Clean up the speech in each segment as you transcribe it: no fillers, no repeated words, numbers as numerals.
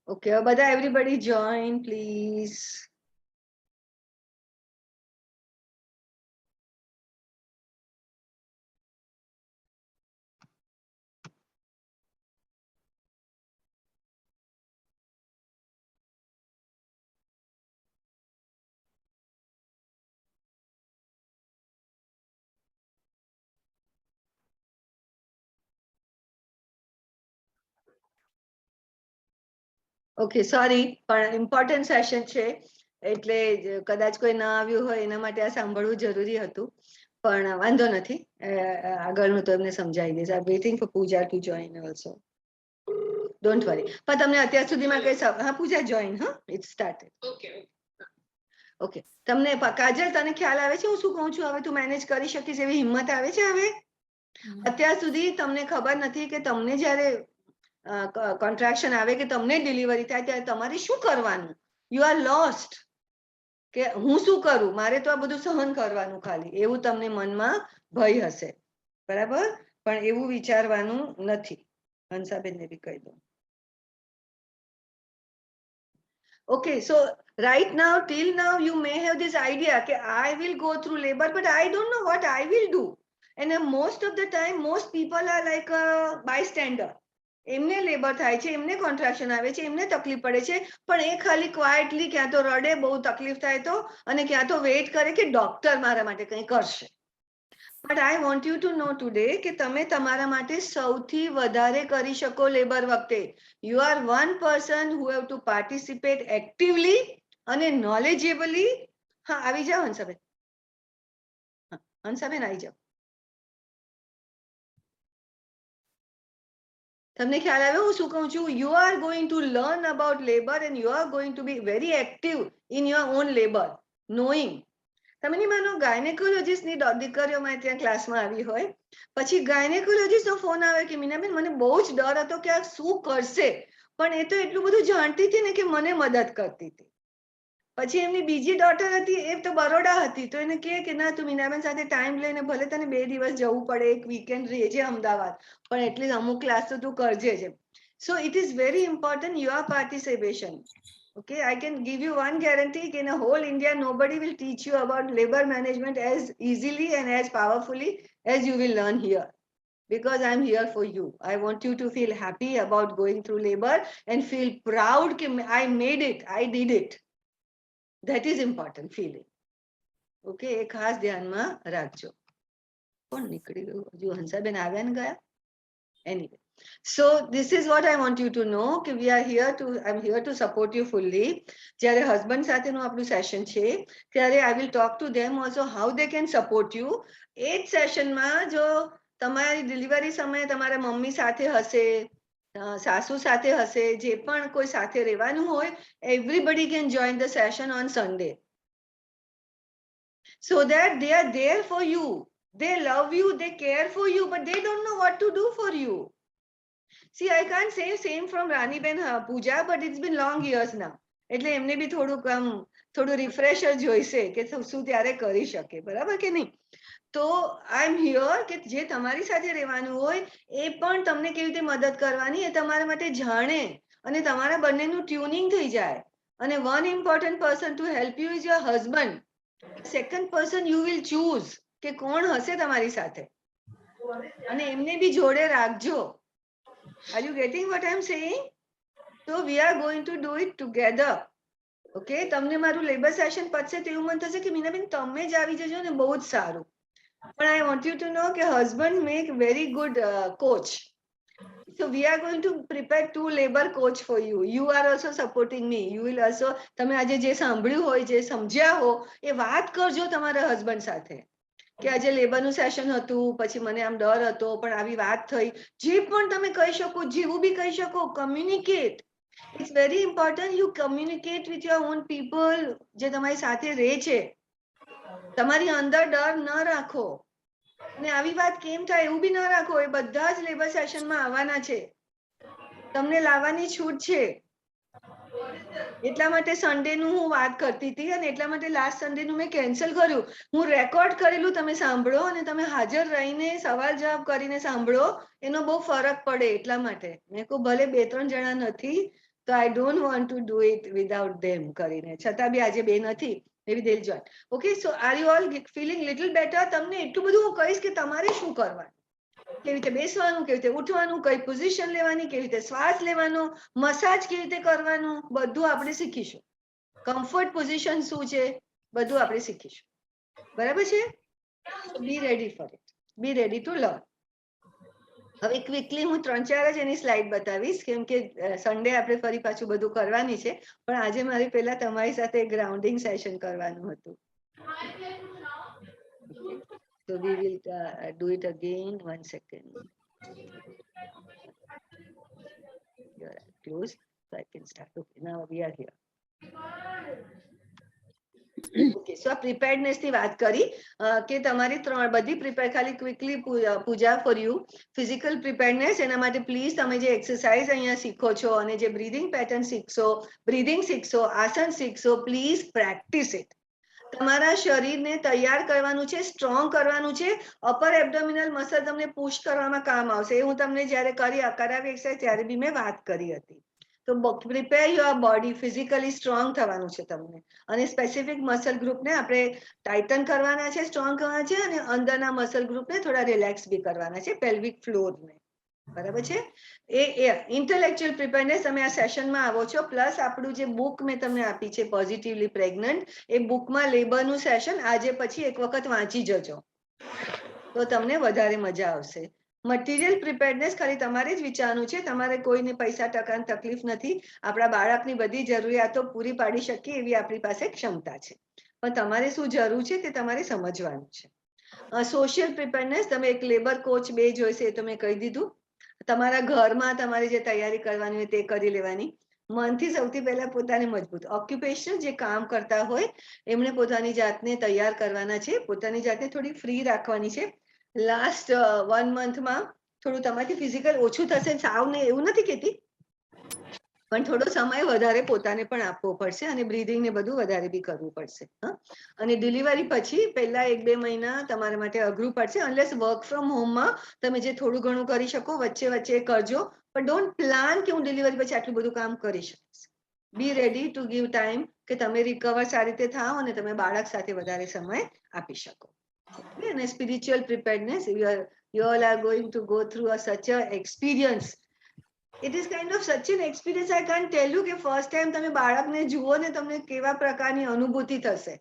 Okay, everybody join, please. Okay, sorry, but important session છે એટલે કદાચ કોઈ ના આવ્યું હોય એના માટે આ સાંભળવું જરૂરી હતું પણ વાંધો નથી આગળનું તો એમને સમજાવી દઈશ. I'm waiting for Pooja to join also. Don't worry. પણ તમને અત્યાર સુધીમાં કઈ હા પૂજા join હા it started. Okay. તમને કાજલ તને ખ્યાલ આવે છે હું શું કહું છું? હવે તું મેનેજ કરી શકીશ એવી હિંમત આવે છે હવે? અત્યાર સુધી તમને ખબર નથી કે તમને જ્યારે કોન્ટ્રાક્શન આવે કે તમને ડિલિવરી થાય ત્યારે તમારે શું કરવાનું? યુ આર લોસ્ટ કે હું શું કરું, મારે તો આ બધું સહન કરવાનું ખાલી, એવું તમને મનમાં ભય હશે, બરાબર? પણ એવું વિચારવાનું નથી. હંસાબેનને બી કહી દઉં. Okay, so right now, till now, you may have this idea that I will go through labor, but I don't know what I will do. And most of the time, most people are like a bystander. એમને labour થાય છે, એમને contraction આવે છે, એમને તકલીફ પડે છે, પણ એ ખાલી ક્વાઇટલી ક્યાં તો રડે, બહુ તકલીફ થાય તો, અને ક્યાં તો વેઇટ કરે કે ડોક્ટર મારા માટે કંઈ કરશે. But I want you to know today કે તમે તમારા માટે સૌથી વધારે કરી શકો લેબર વખતે. You are one person who have to participate actively અને નોલેજેબલી. હા, આવી જાઓ હંસાબેન. હંસાબેન આવી જાઓ. તમને ખ્યાલ આવ્યો હું શું કહું છું? You are going to learn about labour and you are going to be very active in your own labour, knowing. તમે નહીં માનો, ગાયનેકોલોજીસ્ટની દીકરીઓ મારે ત્યાં ક્લાસમાં આવી હોય, પછી ગાયનેકોલોજીસ્ટનો ફોન આવે કે મીનાબેન મને બહુ જ ડર હતો કે આ શું કરશે, પણ એ તો એટલું બધું જાણતી હતી ને કે મને મદદ કરતી હતી. પછી એમની બીજી ડોટર હતી, એ તો બરોડા હતી, તો એને કે ના તું મીનાબેન સાથે ટાઈમ લઈને ભલે તને 2 દિવસ જવું પડે, એક વીકેન્ડ રહેજે અમદાવાદ, પણ એટલી અમુક ક્લાસ તો તું કરજે જ. So it is very important your participation. Okay, I can give you one guarantee: in a whole India, nobody will teach you about labor management as easily and as powerfully as you will learn here. Because I'm here for you. I want you to feel happy about going through labor and feel proud that I made it, I did it. That is important feeling. Okay, એક ખાસ ધ્યાનમાં રાખજો. કોણ નીકળી ગયું? હજુ હંસાબેન આવ્યા ને ગયા? Anyway. So this is what I want you to know, કે we are here to, I'm here to support you fully. જ્યારે husband સાથેનું આપણું સેશન છે ત્યારે I will talk to them also how they can support you. એ જ સેશનમાં જો તમારી ડિલિવરી સમયે તમારા મમ્મી સાથે હશે, સાસુ સાથે હશે, જે પણ કોઈ સાથે રહેવાનું હોય, everybody can join the session on Sunday. So that they are there for you. They love you, they care for you, but they don't know what to do for you. See, I can't say same from Raniben Pooja, but it's been long years now. એટલે એમને બી થોડું refresher જોઈશે કે શું ત્યારે કરી શકે, બરાબર કે નહીં? તો આઈ એમ હિયર કે જે તમારી સાથે રહેવાનું હોય એ પણ તમને કેવી રીતે મદદ કરવાની એ તમારા માટે જાણે અને તમારા બંનેનું ટ્યુનિંગ થઈ જાય. અને one important person to help you is your husband. Second person you will choose કે કોણ હશે તમારી સાથે, અને એમને બી જોડે રાખજો. Are you getting what I'm saying? So we are going to do it together. Okay, તમને મારું લેબર સેશન પતશે તો એવું મન થશે કે મીનાબેન તમે જ આવી જજો ને, બહુ જ સારું. પણ I want you to know કે husband make very good coach. So we are going to prepare 2 labor coach for you. You are also supporting me. You will also, તમે આજે જે સાંભળ્યું હોય, જે સમજ્યા હો એ વાત કરજો તમારા હસબન્ડ સાથે કે આજે લેબરનું સેશન હતું, પછી મને આમ ડર હતો પણ આવી વાત થઈ. જે પણ તમે કહી શકો, જેવું બી કહી શકો, communicate. It's very important you communicate with your own people જે તમારી સાથે રહે છે. તમારી અંદર ડર ન રાખો, અને આવી વાત કેમ થાય એવું બી ન રાખો. એ બધા જ લેબર સેશનમાં આવવાના છે, તમને લાવવાની છૂટ છે. એટલા માટે સન્ડેનું હું વાત કરતી હતી અને એટલા માટે લાસ્ટ સન્ડેનું મેં કેન્સલ કર્યું. હું રેકોર્ડ કરેલું તમે સાંભળો અને તમે હાજર રહીને સવાલ જવાબ કરીને સાંભળો, એનો બહુ ફરક પડે. એટલા માટે મેં કહું ભલે 2-3 જણા નથી તો I don't want to do it without them કરીને, છતાં બી આજે બે નથી, maybe they'll join. Okay, so are you all feeling little better? તમને એટલું બધું હું કહીશ કે તમારે શું કરવાનું, કેવી રીતે બેસવાનું, કેવી રીતે ઉઠવાનું, કઈ પોઝિશન લેવાની, કેવી રીતે શ્વાસ લેવાનો, મસાજ કેવી રીતે કરવાનું, બધું આપણે શીખીશું. કમ્ફર્ટ પોઝિશન શું છે, બધું આપણે શીખીશું. બરાબર છે? Be ready for it, be ready to learn. હવે ક્વિકલી હું 3-4 જ એની સ્લાઇડ બતાવીશ, કેમ કે સન્ડે આપણે ફરી પાછું બધું કરવાની છે, પણ આજે મારે પહેલા તમારી સાથે ગ્રાઉન્ડિંગ સેશન કરવાનું હતું. So we will do it again. 1 second. Your close, so I can start. Okay, now we are here. Okay, so આ પ્રિપેર્ડનેસ ની વાત કરી કે તમારી બધી પ્રિપેર, ખાલી ક્વિકલી પૂજા ફોર યુ, ફિઝિકલ પ્રિપેર્ડનેસ, એના માટે પ્લીઝ તમે જે એક્સરસાઇઝ અહીંયા શીખો છો અને જે બ્રીધિંગ પેટર્ન શીખશો, બ્રીધિંગ શીખશો, આસન શીખશો, પ્લીઝ પ્રેક્ટિસ ઇટ. તમારા શરીરને તૈયાર કરવાનું છે, સ્ટ્રોંગ કરવાનું છે. અપર એબ્ડોમિનલ મસલ તમને પુશ કરવામાં કામ આવશે. એ હું તમને જ્યારે કરાવી એક્સરસાઇઝ ત્યારે બી મેં વાત કરી હતી. તો prepare your body, physically strong થવાનું છે તમને, અને સ્પેસિફિક મસલ ગ્રુપને આપણે ટાઇટન કરવાના છે, સ્ટ્રોંગ કરવાના છે, અને અંદરના મસલ ગ્રુપને થોડા રિલેક્સ બી કરવાના છે, પેલ્વિક ફ્લોરને. બરાબર છે? એ ઇન્ટેલેક્ચ્યુઅલ પ્રિપેરનેસ, તમે આ સેશનમાં આવો છો, પ્લસ આપણું જે બુક મેં તમને આપી છે પોઝિટિવલી પ્રેગ્નન્ટ, એ બુકમાં લેબરનું સેશન આજે પછી એક વખત વાંચી જજો, તો તમને વધારે મજા આવશે. મટીરિયલ પ્રિપેર્ડનેસ ખાલી તમારે જ વિચારવાનું છે, તમારે કોઈને પૈસા ટકાની તકલીફ નથી. આપણા બાળકની બધી જરૂરિયાતો પૂરી પાડી શકીએ એવી આપણી પાસે ક્ષમતા છે, પણ તમારે શું જરૂર છે તે તમારે સમજવાનું છે. સોશિયલ પ્રિપેર્ડનેસ, તમે એક લેબર કોચ બે જોઈશે એ તો મેં કહી દીધું. તમારા ઘરમાં તમારે જે તૈયારી કરવાની હોય તે કરી લેવાની. મનથી સૌથી પહેલા પોતાને મજબૂત, ઓક્યુપેશન જે કામ કરતા હોય એમણે પોતાની જાતને તૈયાર કરવાના છે, પોતાની જાતને થોડી ફ્રી રાખવાની છે. લાસ્ટ 1 મંથમાં થોડું તમારી ફિઝિકલ ઓછું થશે, સાવ ને એવું નથી કહેતી, પણ થોડો સમય વધારે પોતાને પણ આપવો પડશે, અને બ્રીધિંગ ને બધું વધારે બી કરવું પડશે. અને ડિલિવરી પછી પહેલા 1-2 મહિના તમારા માટે અઘરું પડશે, અનલેસ વર્ક ફ્રોમ હોમમાં તમે જે થોડું ઘણું કરી શકો વચ્ચે વચ્ચે કરજો, પણ ડોન્ટ પ્લાન કે હું ડિલિવરી પછી આટલું બધું કામ કરી શકીશ. બી રેડી ટુ ગીવ ટાઈમ, કે તમે રિકવર સારી રીતે થાઓ અને તમે બાળક સાથે વધારે સમય આપી શકો. અને spiritual preparedness, you all are going to go through such a experience. It is kind of such an experience, I can't tell you, કે first time તમે બાળકને જુઓ ને તમને કેવા પ્રકારની અનુભૂતિ થશે.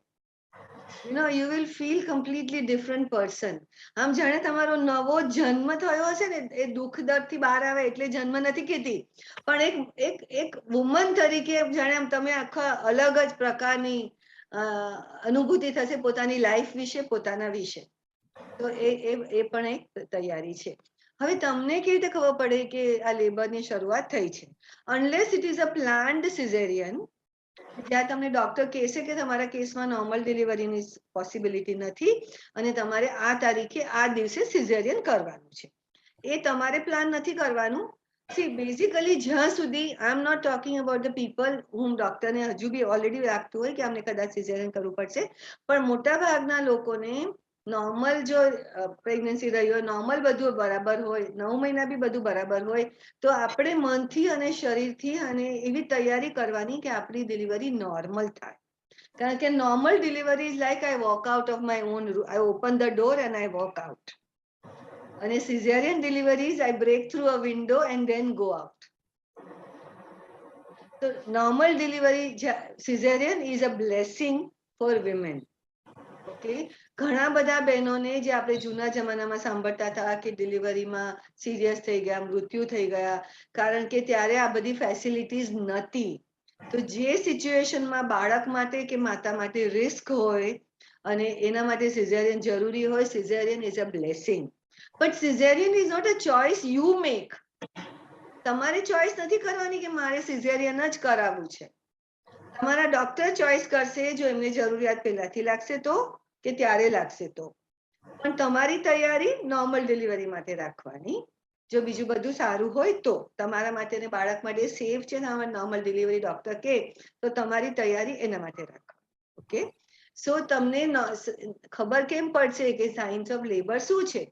You will feel completely different person. આમ જાણે તમારો નવો જન્મ થયો હશે ને, એ દુઃખ દર્દથી બહાર આવે એટલે જન્મ નથી કહેતી, પણ એક વુમન તરીકે જાણે આમ તમે આખા અલગ જ પ્રકારની અનુભૂતિ થશે પોતાની લાઈફ વિશે, પોતાના વિશે. તો એ પણ એક તૈયારી છે. હવે તમને કેવી રીતે ખબર પડે કે આ લેબરની શરૂઆત થઈ છે? Unless it is a planned caesarean, જ્યાં તમને ડોક્ટર કહેશે કે તમારા કેસમાં નોર્મલ ડિલિવરીની પોસિબિલિટી નથી અને તમારે આ તારીખે આ દિવસે સિઝેરિયન કરવાનું છે, એ તમારે પ્લાન નથી કરવાનું. સી બેઝિકલી જ્યાં સુધી I am not talking about the people હું ડોક્ટરને હજુ બી ઓલરેડી લાગતું હોય કે અમને કદાચ સિઝેરિયન કરવું પડશે, પણ મોટા ભાગના લોકોને નોર્મલ જો પ્રેગ્નન્સી રહી હોય, નોર્મલ બધું બરાબર હોય, 9 મહિના બી બધું બરાબર હોય, તો આપણે મનથી અને શરીરથી અને એવી તૈયારી કરવાની કે આપણી ડિલિવરી નોર્મલ થાય. કારણ કે normal delivery is like I walk out of my own, I open the door and I walk out. અને caesarean delivery is I break through a window and then go out. તો normal delivery, caesarean is a blessing for women. Okay, ઘણા બધા બહેનોને જે આપણે જૂના જમાનામાં સાંભળતા હતા કે ડિલિવરીમાં સિરિયસ થઈ ગયા, મૃત્યુ થઈ ગયા, કારણ કે ત્યારે આ બધી ફેસિલિટીઝ નહોતી. તો જે સિચ્યુએશનમાં બાળક માટે કે માતા માટે રિસ્ક હોય અને એના માટે સિઝેરિયન જરૂરી હોય, caesarean is a blessing. But caesarean is not a choice you make. તમારે ચોઇસ નથી કરવાની કે મારે સિઝેરિયન જ કરાવવું છે. તમારા ડોક્ટર ચોઇસ કરશે જો એમને જરૂરિયાત પહેલાથી લાગશે તો, કે ત્યારે લાગશે તો. પણ તમારી તૈયારી નોર્મલ ડિલિવરી માટે રાખવાની. જો બીજું બધું સારું હોય તો તમારા માટે ને બાળક માટે સેફ છે ને નોર્મલ ડિલિવરી ડોક્ટર કે, તો તમારી તૈયારી એના માટે રાખવાની. ઓકે, સો તમને ખબર કેમ પડશે કે સાયન્સ ઓફ લેબર શું છે?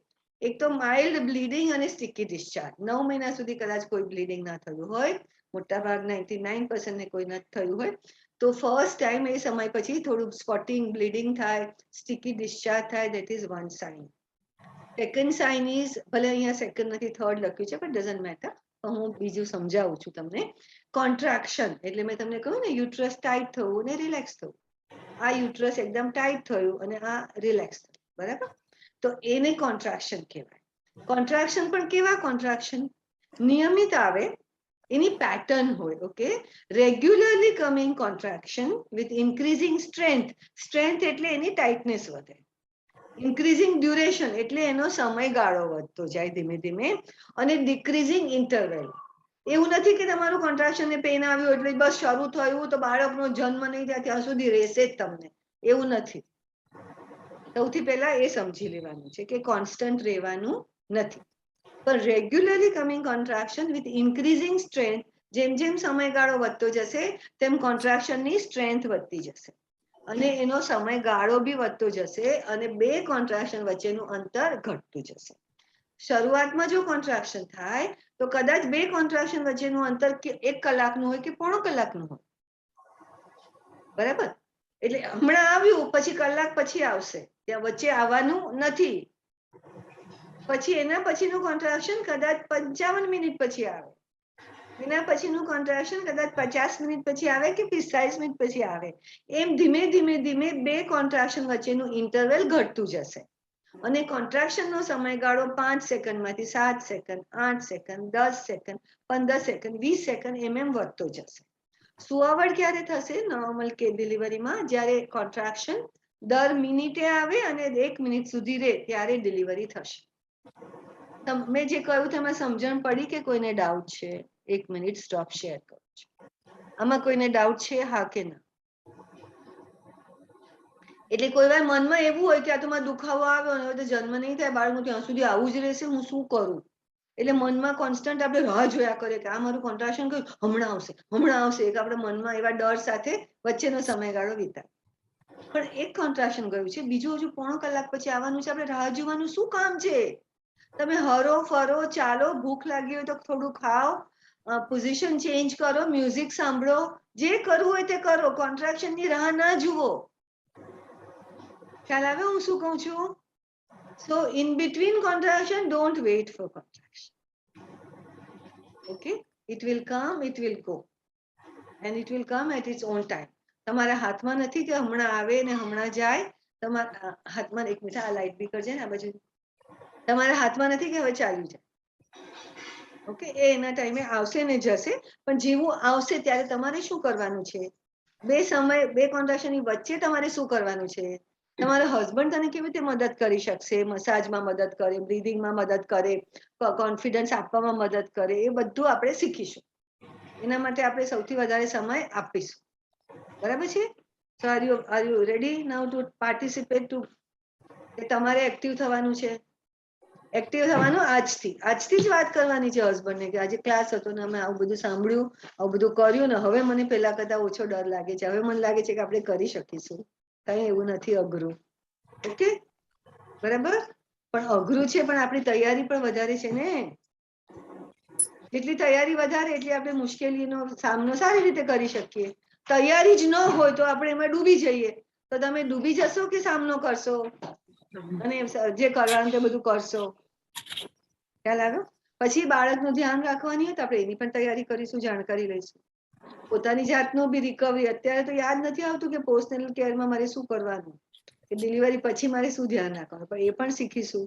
એક તો માઇલ્ડ બ્લીડિંગ અને સ્ટિકી ડિસ્ચાર્જ. 9 મહિના સુધી કદાચ કોઈ બ્લીડિંગ ના થયું હોય, મોટા ભાગ 99% ને કોઈ નથી થયું હોય, તો ફર્સ્ટ ટાઈમ એ સમય પછી થોડું સ્પોટિંગ બ્લીડિંગ થાય, સ્ટિકી ડિસ્ચાર્જ થાય, that is one sign. Second sine is, ભલે અહીંયા સેકન્ડ નથી થર્ડ લખ્યું છે, બટ ડઝન્ટ મેટર, હું બીજું સમજાવું છું તમને. કોન્ટ્રાક્શન એટલે મેં તમને કહ્યું ને, યુટ્રસ ટાઈટ થયું અને રિલેક્સ થયું. આ યુટ્રસ એકદમ ટાઈટ થયું અને આ રિલેક્સ થયું, બરાબર? તો એને કોન્ટ્રાક્શન કહેવાય. કોન્ટ્રાક્શન પણ કેવા કોન્ટ્રાક્શન? નિયમિત આવે, એની પેટર્ન હોય. Okay, regularly coming contraction with increasing strength. Strength એટલે એની ટાઇટનેસ વધે. ઇન્ક્રીઝિંગ ડ્યુરેશન એટલે એનો સમયગાળો વધતો જાય ધીમે ધીમે, અને ડિક્રીઝિંગ ઇન્ટરવેલ. એવું નથી કે તમારું કોન્ટ્રાક્શન ને પેન આવ્યું એટલે બસ શરૂ થયું તો બાળકનો જન્મ નહીં થાય ત્યાં સુધી રહેશે જ તમને, એવું નથી. સૌથી પહેલા એ સમજી લેવાનું છે કે કોન્સ્ટન્ટ રહેવાનું નથી, પણ regularly coming contraction with increasing strength. જેમ જેમ સમયગાળો વધતો જશે તેમ કોન્ટ્રાક્શનની સ્ટ્રેન્થ વધતી જશે અને એનો સમયગાળો બી વધતો જશે અને બે કોન્ટ્રાક્શન વચ્ચેનું અંતર ઘટતું જશે. શરૂઆતમાં જો કોન્ટ્રાક્શન થાય તો કદાચ બે કોન્ટ્રાક્શન વચ્ચેનું અંતર 1 કલાકનું હોય કે પોણો કલાકનું હોય, બરાબર? એટલે હમણાં આવ્યું પછી કલાક પછી આવશે, ત્યાં વચ્ચે આવવાનું નથી. પછી એના પછીનું કોન્ટ્રાક્શન કદાચ 55 મિનિટ પછી આવે, એના પછીનું કોન્ટ્રાક્શન કદાચ 50 મિનિટ પછી આવે કે 45 મિનિટ પછી આવે. એમ ધીમે ધીમે ધીમે બે કોન્ટ્રાક્શન વચ્ચેનું ઇન્ટરવેલ ઘટતું જશે અને કોન્ટ્રાક્શનનો સમયગાળો 5 સેકન્ડમાંથી 7 second, 8 second, 10 second, 15 second, 20 second એમ વધતો જશે. સુવાવડ ક્યારે થશે નોર્મલ કે ડિલિવરીમાં? જ્યારે કોન્ટ્રાક્શન દર મિનિટે આવે અને 1 મિનિટ સુધી રહે ત્યારે ડિલિવરી થશે. મેં જે કહ્યું તેમાં સમજણ પડી કે કોઈને ડાઉટ છે? 1 મિનિટ સ્ટોપ શેર કરું છું. આમાં કોઈને ડાઉટ છે, હા કે ના? એટલે કોઈ વાર મનમાં એવું હોય કે આ તો મારે દુખાવો આવ્યો અને હવે તો જન્મ નહીં થાય બાળકનું, ત્યાં સુધી આવું જ રહેશે, હું શું કરું? એટલે મનમાં કોન્સ્ટન્ટ આપણે રાહ જોયા કરીએ કે આ મારું કોન્ટ્રાક્શન કયું, હમણાં આવશે, હમણાં આવશે. એક આપણે મનમાં એવા ડર સાથે વચ્ચેનો સમયગાળો વિતાય. પણ એક કોન્ટ્રાક્શન ગયું છે, બીજું હજુ પોણો કલાક પછી આવવાનું છે. આપણે રાહ જોવાનું શું કામ છે? તમે હરો ફરો, ચાલો, ભૂખ લાગી હોય તો થોડું ખાઓ, પોઝિશન ચેન્જ કરો, મ્યુઝિક સાંભળો, જે કરવું હોય તે કરો. કોન્ટ્રાક્શનની રાહ ના જુઓ. ખ્યાલ આવે હું શું કહું છું? So in between contraction, don't wait for contraction. Okay, it will come, it will go, and it will come at its own time. તમારા હાથમાં નથી કે હમણાં આવે ને હમણાં જાય. તમારા હાથમાં, એક મિનિટ, આ લાઈટ બી કરજે ને આ બાજુ. તમારા હાથમાં નથી કે હવે ચાલ્યું જાય. ઓકે, એ એના ટાઈમે આવશે ને જશે, પણ જેવું આવશે ત્યારે તમારે શું કરવાનું છે? બે કોન્ટ્રાક્શનની વચ્ચે તમારે શું કરવાનું છે? તમારો હસબન્ડ તને કેવી રીતે મદદ કરી શકશે? મસાજમાં મદદ કરે, બ્રીધિંગમાં મદદ કરે, કોન્ફિડન્સ આપવામાં મદદ કરે, એ બધું આપણે શીખીશું. એના માટે આપણે સૌથી વધારે સમય આપીશું, બરાબર છે? So are you ready now to participate too? તમારે એક્ટિવ થવાનું છે. એક્ટિવ થવાનું આજથી જ વાત કરવાની છે હસબન્ડને કે આજે ક્લાસ હતો ને અમે આવું બધું સાંભળ્યું, આવું બધું કર્યું ને હવે મને પહેલા કરતા ઓછો ડર લાગે છે, હવે મને લાગે છે કે આપણે કરી શકીશું. કઈ એવું નથી અઘરું. ઓકે, બરાબર? પણ અઘરું છે પણ આપણી તૈયારી પણ વધારે છે ને. જેટલી તૈયારી વધારે એટલી આપણે મુશ્કેલીનો સામનો સારી રીતે કરી શકીએ. તૈયારી જ ન હોય તો આપણે એમાં ડૂબી જઈએ. તો તમે ડૂબી જશો કે સામનો કરશો અને જે કરવાનું તે બધું કરશો? ખ્યાલ આવ્યો? પછી બાળકનું ધ્યાન રાખવાની હોય તો આપણે એની પણ તૈયારી કરીશું, જાણકારી લઈશું. પોતાની જાતનું બી રિકવરી. અત્યારે તો યાદ નથી આવતું કે પોસ્ટનેટલ કેરમાં મારે શું કરવાનું, કે ડિલિવરી પછી મારે શું ધ્યાન રાખવાનું, પણ એ પણ શીખીશું,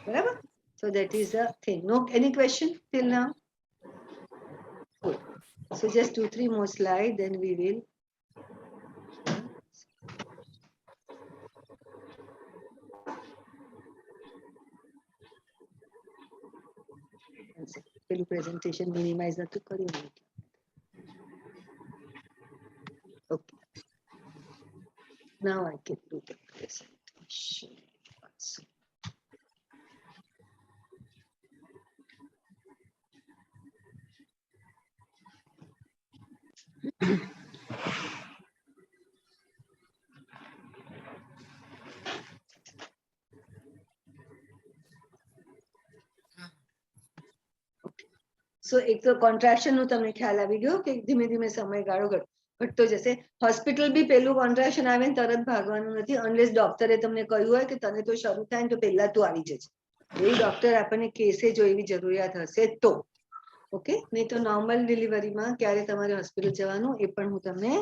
બરાબર? So that is the thing. No, any question till now? Good. So just 2-3 more slides, then we will. પેલું presentation minimize નતું કર્યું. Okay. Now I can do the presentation. સો એક તો કોન્ટ્રાક્શન નું તમને ખ્યાલ આવી ગયો કે ધીમે ધીમે સમયગાળો ઘટતો જશે. હોસ્પિટલ બી પેલું કોન્ટ્રાક્શન આવે ને તરત ભાગવાનું નથી, અનલેસ ડોક્ટરે તમને કહ્યું હોય કે તને તો શરૂ થાય ને તો પહેલા તું આવી જજે, એ ડોક્ટર આપણને કેસે જો એવી જરૂરિયાત હશે તો. ઓકે, નહીં તો નોર્મલ ડિલિવરીમાં ક્યારે તમારે હોસ્પિટલ જવાનું એ પણ હું તમને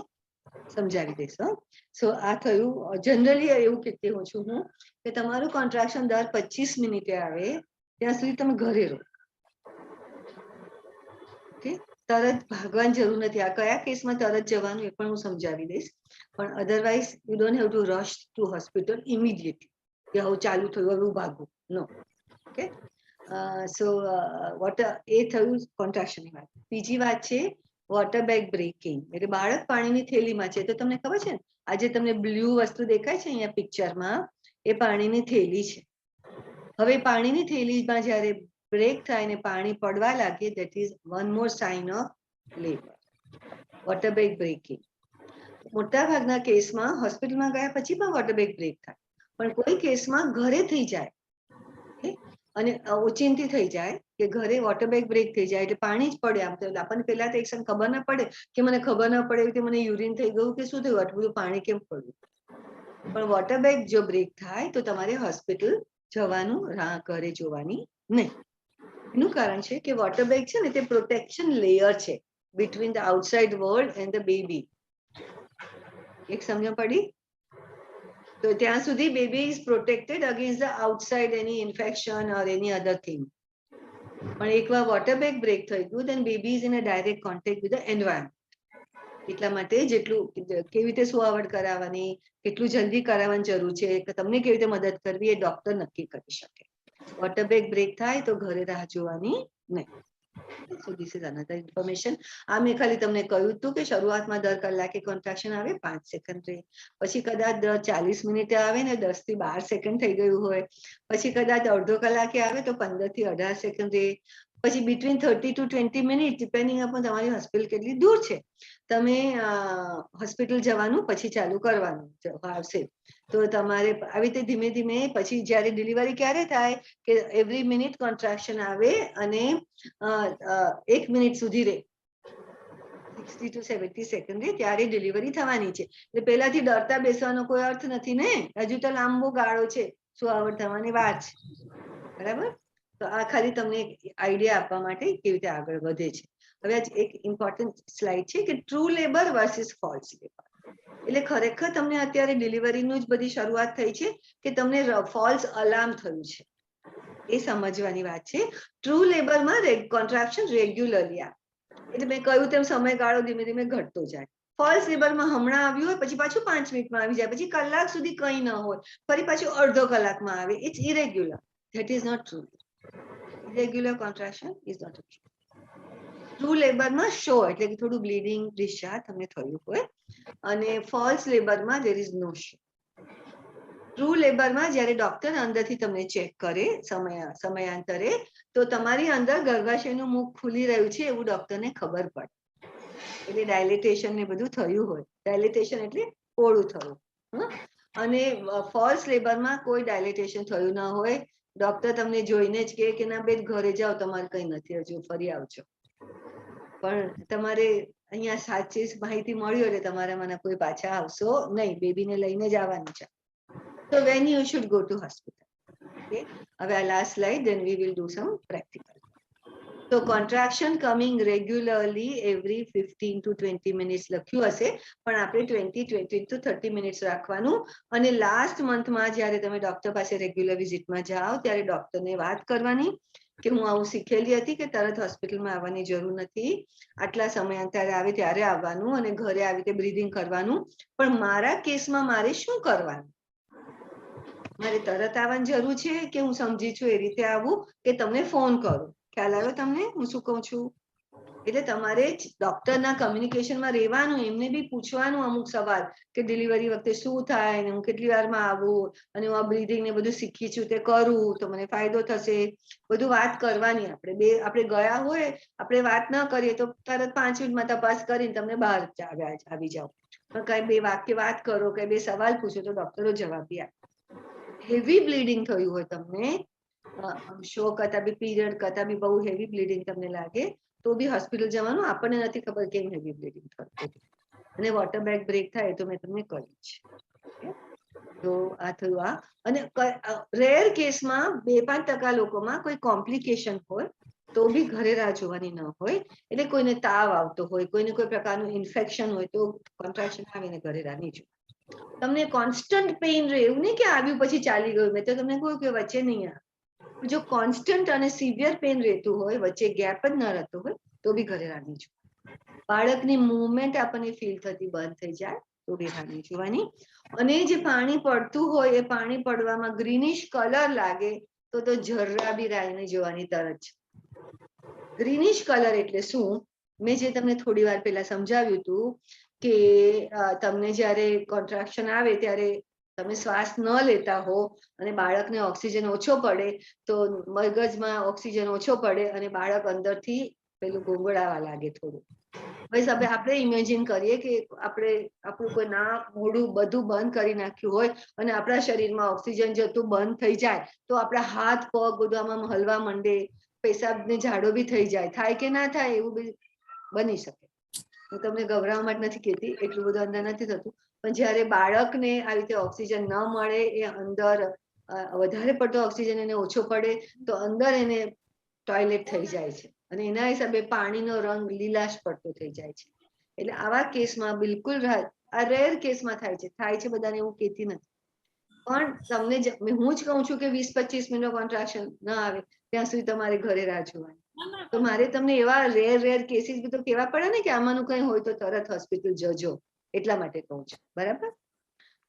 સમજાવી દઈશ. સો આ થયું. જનરલી એવું કહેતી હોઉં છું હું કે તમારું કોન્ટ્રાક્શન દર 25 મિનિટે આવે ત્યાં સુધી તમે ઘરે રહો. ઓકે, તરત ભાગવાની જરૂર નથી. આ કયા કેસમાં તરત જવાનું એ પણ હું સમજાવી દઈશ, પણ otherwise you don't have to rush to hospital immediately કે હવે ચાલુ થયું હવે હું ભાગું, નો. ઓકે, સો વોટર, એ થયું કોન્ટ્રાક્શનની વાત. બીજી વાત છે વોટર બેગ બ્રેકિંગ, એટલે બાળક પાણીની થેલીમાં છે. તો તમને ખબર છે ને, આજે તમને બ્લુ વસ્તુ દેખાય છે અહીંયા પિક્ચરમાં, એ પાણીની થેલી છે. હવે પાણીની થેલીમાં જ્યારે બ્રેક થાય ને પાણી પડવા લાગે, that is one more sign of labor, water bag breaking. મોટા ભાગના કેસમાં હોસ્પિટલમાં ગયા પછી પણ વોટર બેગ બ્રેક થાય, પણ કોઈ કેસમાં ઘરે થઈ જાય અને ઓચિંતી થઈ જાય કે ઘરે વોટર બેગ બ્રેક થઈ જાય એટલે પાણી જ પડે. આમ તો આપણને પહેલા તો એક સમય ખબર ના પડે કે મને ખબર ના પડે કે મને યુરિન થઈ ગયું કે શું થયું, આટલું બધું પાણી કેમ પડ્યું. પણ વોટર બેગ જો બ્રેક થાય તો તમારે હોસ્પિટલ જવાનું રાહ ઘરે જોવાની નહીં. એનું કારણ છે કે વોટર બેગ છે ને તે પ્રોટેક્શન લેયર છે between the outside world and the baby. એક સમજ પડી? તો ત્યાં સુધી baby is protected against the outside any infection or any other thing. પણ એકવાર વોટર બેગ બ્રેક થઈ ગયું then baby is in a direct contact with the environment. એટલા માટે જેટલું કેવી રીતે સુવાવડ કરાવવાની, કેટલું જલ્દી કરાવવાની જરૂર છે, કે તમને કેવી રીતે મદદ કરવી એ ડોક્ટર નક્કી કરી શકે. વોટર બેગ બ્રેક થાય તો ઘરે રાહ જોવાની નહીં. So this is another information. આ મેં ખાલી તમને કહ્યું હતું કે શરૂઆતમાં દર કલાકે કોન્ટ્રાક્શન આવે, 5 સેકન્ડ રહે, પછી કદાચ દર 40 મિનિટે આવે ને 10 થી 12 સેકન્ડ થઈ ગયું હોય, પછી કદાચ અડધો કલાકે આવે તો 15 થી 18 સેકન્ડ રહે, પછી between 30 to 20 minute depending upon તમારી હોસ્પિટલ કેટલી દૂર છે. તમે હોસ્પિટલ જવાનું પછી ચાલુ કરવાનું આવશે. તો તમારે આવી રીતે ધીમે ધીમે પછી જ્યારે ડિલિવરી ક્યારે થાય કે એવરી મિનિટ કોન્ટ્રાક્શન આવે અને 1 મિનિટ સુધી રહે, 60 to 70 સેકન્ડ રહે, ત્યારે ડિલિવરી થવાની છે. એટલે પહેલાથી ડરતા બેસવાનો કોઈ અર્થ નથી ને, હજુ તો લાંબો ગાળો છે, સુવાવડ થવાની વાત છે. બરાબર? તો આ ખાલી તમને એક આઈડિયા આપવા માટે કેવી રીતે આગળ વધે છે. હવે એક ઇમ્પોર્ટન્ટ સ્લાઇડ છે કે true labour versus false labour. એટલે ખરેખર તમને અત્યારે ડિલિવરીનું જ બધી શરૂઆત થઈ છે કે તમને ફોલ્સ અલાર્મ થયું છે, એ સમજવાની વાત છે. ટ્રુ લેબરમાં કોન્ટ્રાક્શન રેગ્યુલરલી આવે, એટલે મેં કહ્યું તેમ સમયગાળો ધીમે ધીમે ઘટતો જાય. ફોલ્સ લેબરમાં હમણાં આવ્યું હોય પછી પાછું 5 મિનિટમાં આવી જાય, પછી કલાક સુધી કંઈ ન હોય, ફરી પાછું અડધો કલાકમાં આવે. It's irregular. That is not true. Irregular contraction is not true. True લેબરમાં શો એટલે કે થોડું બ્લીડિંગ, ડિસ્ચાર્જ તમને થયું હોય, અને ફોલ્સ લેબરમાં there is no show. True લેબરમાં જ્યારે ડોક્ટર અંદરથી તમને ચેક કરે સમયાંતરે, તો તમારી અંદર ગર્ભાશયનું મુખ ખુલી રહ્યું છે એવું ડોક્ટરને ખબર પડે. એટલે ડાયલેટેશન ને બધું થયું હોય. ડાયલેટેશન એટલે પોળું થવું. અને ફોલ્સ લેબરમાં કોઈ ડાયલેટેશન થયું ના હોય, ડોક્ટર તમને જોઈને જ કહે કે ના બેન ઘરે જાઓ, તમારે કંઈ નથી, હજુ ફરી આવજો. પણ તમારે અહીંયા સાચી માહિતી મળી એટલે તમારા મને કોઈ પાછા આવશો નહીં, બેબીને લઈને જ આવવાનું છે. So when you should go to hospital. Okay. હવે આ last slide, then we will do some practical. So contraction coming regularly every 15 to 20 minutes લખ્યું હશે, પણ આપણે 20 to 30 minutes રાખવાનું. અને લાસ્ટ મંથમાં જ્યારે તમે ડોક્ટર પાસે રેગ્યુલર વિઝિટમાં જાઓ ત્યારે ડોક્ટરને વાત કરવાની કે હું આવું શીખેલી હતી કે તરત હોસ્પિટલમાં આવવાની જરૂર નથી, આટલા સમયાંતરે આવે ત્યારે આવવાનું અને ઘરે આવી રીતે બ્રીધિંગ કરવાનું. પણ મારા કેસમાં મારે શું કરવાનું? મારે તરત આવવાની જરૂર છે કે હું સમજી છું એ રીતે આવું કે તમને ફોન કરું? ખ્યાલ આવ્યો તમને હું શું કહું છું? એટલે તમારે ડોક્ટરના કમ્યુનિકેશનમાં રહેવાનું, એમને બી પૂછવાનું અમુક સવાલ કે ડિલિવરી વખતે શું થાય ને હું કેટલી વારમાં આવું, અને હું આ બ્રીધિંગ ને બધું શીખી છું તે કરું તો મને ફાયદો થશે, બધું વાત કરવાની. આપણે ગયા હોય, આપણે વાત ન કરીએ તો તરત 5 મિનિટમાં તપાસ કરીને તમને બહાર આવી જાઓ. પણ કઈ 2 વાક્ય વાત કરો, કઈ 2 સવાલ પૂછો તો ડોક્ટરો જવાબ બી આપે. હેવી બ્લીડિંગ થયું હોય તમને, શો કરતા બી પીરિયડ કરતા બી બહુ હેવી બ્લીડિંગ તમને લાગે તો બી હોસ્પિટલ જવાનું, આપણને નથી ખબર કેમ હેવી બ્લીડિંગ થતું. અને વોટર બેગ બ્રેક થાય તો મેં તમને કહ્યું છે. તો આ થયું આ. અને રેર કેસમાં 2-5% લોકોમાં કોઈ કોમ્પ્લિકેશન હોય તો બી ઘરે રાહ જોવાની ન હોય. એટલે કોઈને તાવ આવતો હોય, કોઈને કોઈ પ્રકારનું ઇન્ફેક્શન હોય તો કોન્ટ્રાક્શન આવીને ઘરે રાહ નહીં જોવાની. તમને કોન્સ્ટન્ટ પેઇન રહે, એવું નહીં કે આવ્યું પછી ચાલી ગયું. મેં તો તમને કહ્યું કે વચ્ચે નહીં આવે. જો કોન્સ્ટન્ટ અને સિવિયર પેઇન રહેતું હોય, વચ્ચે ગેપ જ ન રહેતો હોય તો બી ઘરે રાહ નહીં જોવાની. બાળકની મુવમેન્ટ આપણને ફીલ થતી બંધ થઈ જાય તો બી રાહ નહીં જોવાની. અને જે પાણી પડતું હોય એ પાણી પડવામાં ગ્રીનિશ કલર લાગે તો જરા બી રાહ નહીં જોવાની તરત જ. ગ્રીનિશ કલર એટલે શું? મેં જે તમને થોડી વાર પહેલા સમજાવ્યું હતું કે તમને જ્યારે કોન્ટ્રાક્શન આવે ત્યારે તમે શ્વાસ ન લેતા હો અને બાળકને ઓક્સિજન ઓછો પડે તો મગજમાં ઓક્સિજન ઓછો પડે અને બાળક અંદરથી પેલું ગોંગળાવા લાગે થોડું. બસ હવે આપણે ઇમેજિન કરીએ કે આપણે આપણું કોઈ નાક મોઢું બધું બંધ કરી નાખ્યું હોય અને આપણા શરીરમાં ઓક્સિજન જતું બંધ થઈ જાય તો આપણા હાથ પગ બધું હલવા માંડે, પેશાબને ઝાડો બી થઈ જાય. થાય કે ના થાય એવું બી બની શકે. હું તમને ગભરાવા માટે નથી કહેતી, એટલું બધું અંદર નથી થતું. પણ જ્યારે બાળકને આવી રીતે ઓક્સિજન ન મળે, એ અંદર વધારે પડતો ઓક્સિજન એને ઓછો પડે તો અંદર એને ટોયલેટ થઈ જાય છે અને એના હિસાબે પાણીનો રંગ લીલાશ પડતો થઈ જાય છે. એટલે આવા કેસમાં બિલકુલ આ રેર કેસમાં થાય છે બધાને એવું કહેતી નથી. પણ તમને હું જ કહું છું કે 20-25 મિનિટ કોન્ટ્રાક્શન ન આવે ત્યાં સુધી તમારે ઘરે રાહ જોવાની. તો મારે તમને એવા રેર કેસીસ બી તો કહેવા પડે ને કે આમાંનું કંઈ હોય તો તરત હોસ્પિટલ જજો, એટલા માટે કહું છું. બરાબર?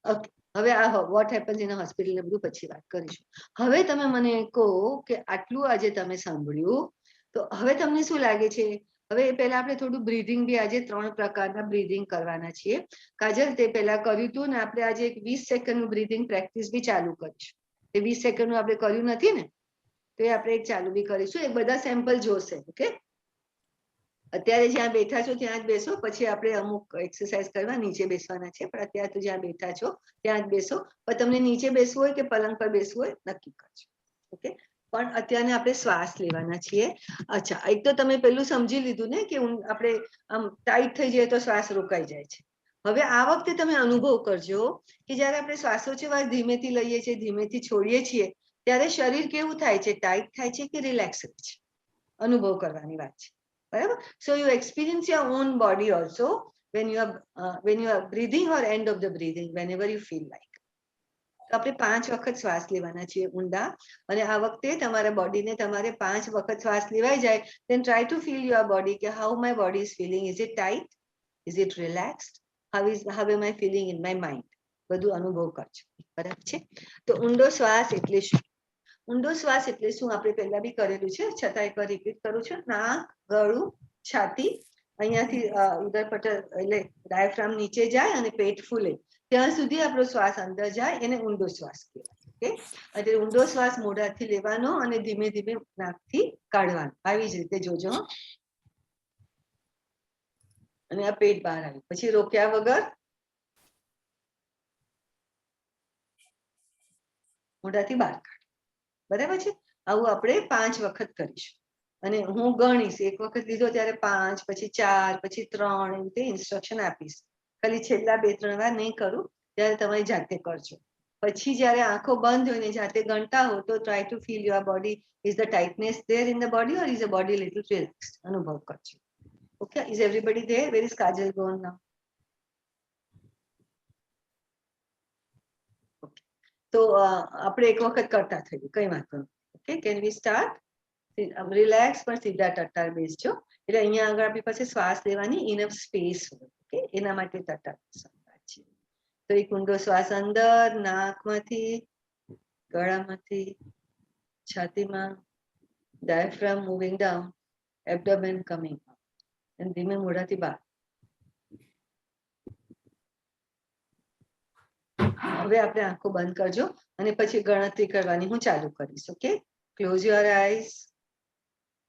ઓકે. હવે આ વોટ હેપન્સ ઇન હોસ્પિટલ ને બધું પછી વાત કરીશું. હવે તમે મને કહો કે આટલું આજે તમે સાંભળ્યું તો હવે તમને શું લાગે છે? હવે પહેલા આપણે થોડું બ્રીધિંગ બી આજે 3 પ્રકારના બ્રીધિંગ કરવાના છીએ. કાજલ તે પહેલા કર્યું હતું ને આપણે આજે 20 સેકન્ડનું બ્રીધિંગ પ્રેક્ટિસ બી ચાલુ કરીશું. એ 20 સેકન્ડનું આપણે કર્યું નથી ને, તો એ આપણે એક ચાલુ બી કરીશું. એ બધા સેમ્પલ જોશે. ઓકે, અત્યારે જ્યાં બેઠા છો ત્યાં જ બેસો, પછી આપણે અમુક એક્સરસાઇઝ કરવા નીચે બેસવાના છે. પણ અત્યારે તો જ્યાં બેઠા છો ત્યાં જ બેસો. પણ તમને નીચે બેસવું હોય કે પલંગ પર બેસવું હોય નક્કી કરજો. ઓકે, પણ અત્યારે આપણે શ્વાસ લેવાના છીએ. અચ્છા, એક તો તમે પેલું સમજી લીધું ને કે આપણે આમ ટાઈટ થઈ જાય તો શ્વાસ રોકાઈ જાય છે. હવે આ વખતે તમે અનુભવ કરજો કે જ્યારે આપણે શ્વાસોચ્છવાસ ધીમેથી લઈએ છીએ, ધીમેથી છોડીએ છીએ, ત્યારે શરીર કેવું થાય છે? ટાઈટ થાય છે કે રિલેક્સ થાય છે? અનુભવ કરવાની વાત છે. બરાબર? So you experience your own body also when you are breathing or end of the breathing, whenever you feel like. તો આપણે 5 વખત શ્વાસ લેવાના છીએ ઊંડા. અને આ વખતે તમારા બોડીને તમારે 5 વખત શ્વાસ લેવાઈ જાય then try to feel your body કે how my body is feeling. Is it tight? Is it relaxed? How am I feeling in my mind? બધું અનુભવ કરજો. બરાબર છે? તો ઊંડો શ્વાસ એટલે શું? ઊંડો શ્વાસ એટલે શું આપણે પહેલા બી કરેલું છે, છતાં એકવાર રિપીટ કરું છું. નાક, ગળું, છાતી, અહીંયાથી ઉદરપટલ એટલે ડાયાફ્રામ નીચે જાય અને પેટ ફૂલે ત્યાં સુધી આપણો શ્વાસ અંદર જાય, એને ઊંડો શ્વાસ કહેવાય. ઓકે, એટલે ઊંડો શ્વાસ મોઢાથી લેવાનો અને ધીમે ધીમે નાકથી કાઢવાનો. આવી જ રીતે જોજો. અને આ પેટ બહાર આવ્યું પછી રોક્યા વગર મોઢાથી બહાર કાઢો. બરાબર છે? આવું આપણે 5 વખત કરીશું. અને હું ગણીશ. એક વખત લીધો ત્યારે 5, પછી 4, પછી 3, એવી રીતે ઇન્સ્ટ્રક્શન આપીશ. ખાલી છેલ્લા 2-3 વાર નહીં કરું, ત્યારે તમારી જાતે કરજો. પછી જ્યારે આંખો બંધ હોય ને જાતે ગણતા હો તો try to feel your body. Is the tightness there in the body or is the body little relaxed? અનુભવ કરજો. Okay, is everybody there? Where is Kajal gone now? Okay, તો આપણે એક વખત કરતા થયું, કઈ વાંધો નહીં. Okay, can we start? Relax પણ સીધા ટટ્ટાર બેસજો. એટલે અહીંયા આગળ આપણી પાસે શ્વાસ લેવાની ઇનફ સ્પેસ હોય. ઓકે, એના માટે ટટ્ટાર બેસવાની છે. તો એક ઊંડો શ્વાસ અંદર નાકમાંથી, ગળામાંથી, છાતીમાં, diaphragm moving down, abdomen coming up, અને ધીમે મોઢાથી બહાર. હવે આપણે આંખો બંધ કરજો અને પછી ગણતરી કરવાની હું ચાલુ કરીશ. Okay, close your eyes.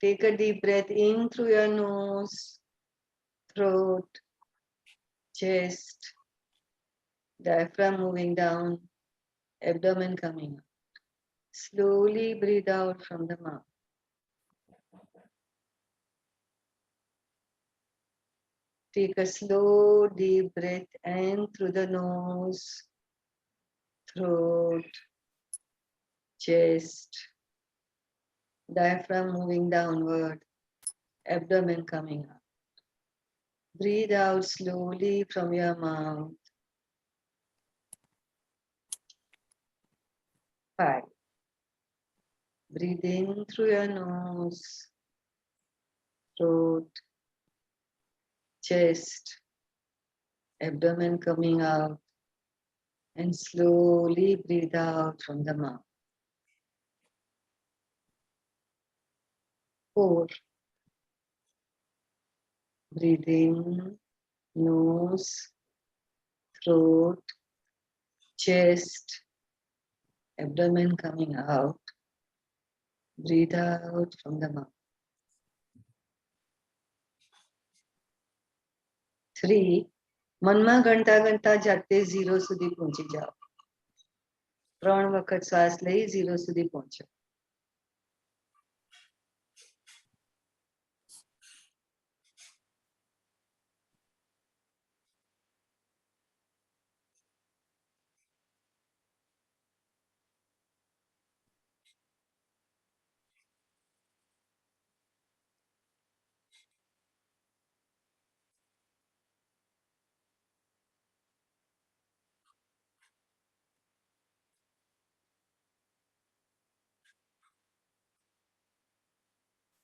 Take a deep breath in through your nose, throat, chest, diaphragm moving down, abdomen coming up. Slowly breathe out from the mouth. Take a slow, deep breath in through the nose, throat, chest, diaphragm moving downward, abdomen coming up. Breathe out slowly from your mouth. 5. Breathe in through your nose, throat, chest, abdomen coming out, and slowly breathe out from the mouth. 4. Breathe in, nose, throat, chest, abdomen coming out. Breathe out from the mouth. 3. મનમાં ગણતા ગણતા જાતે 0 સુધી પહોંચી જાઓ. 3 વખત શ્વાસ લઈ 0 સુધી પહોંચો.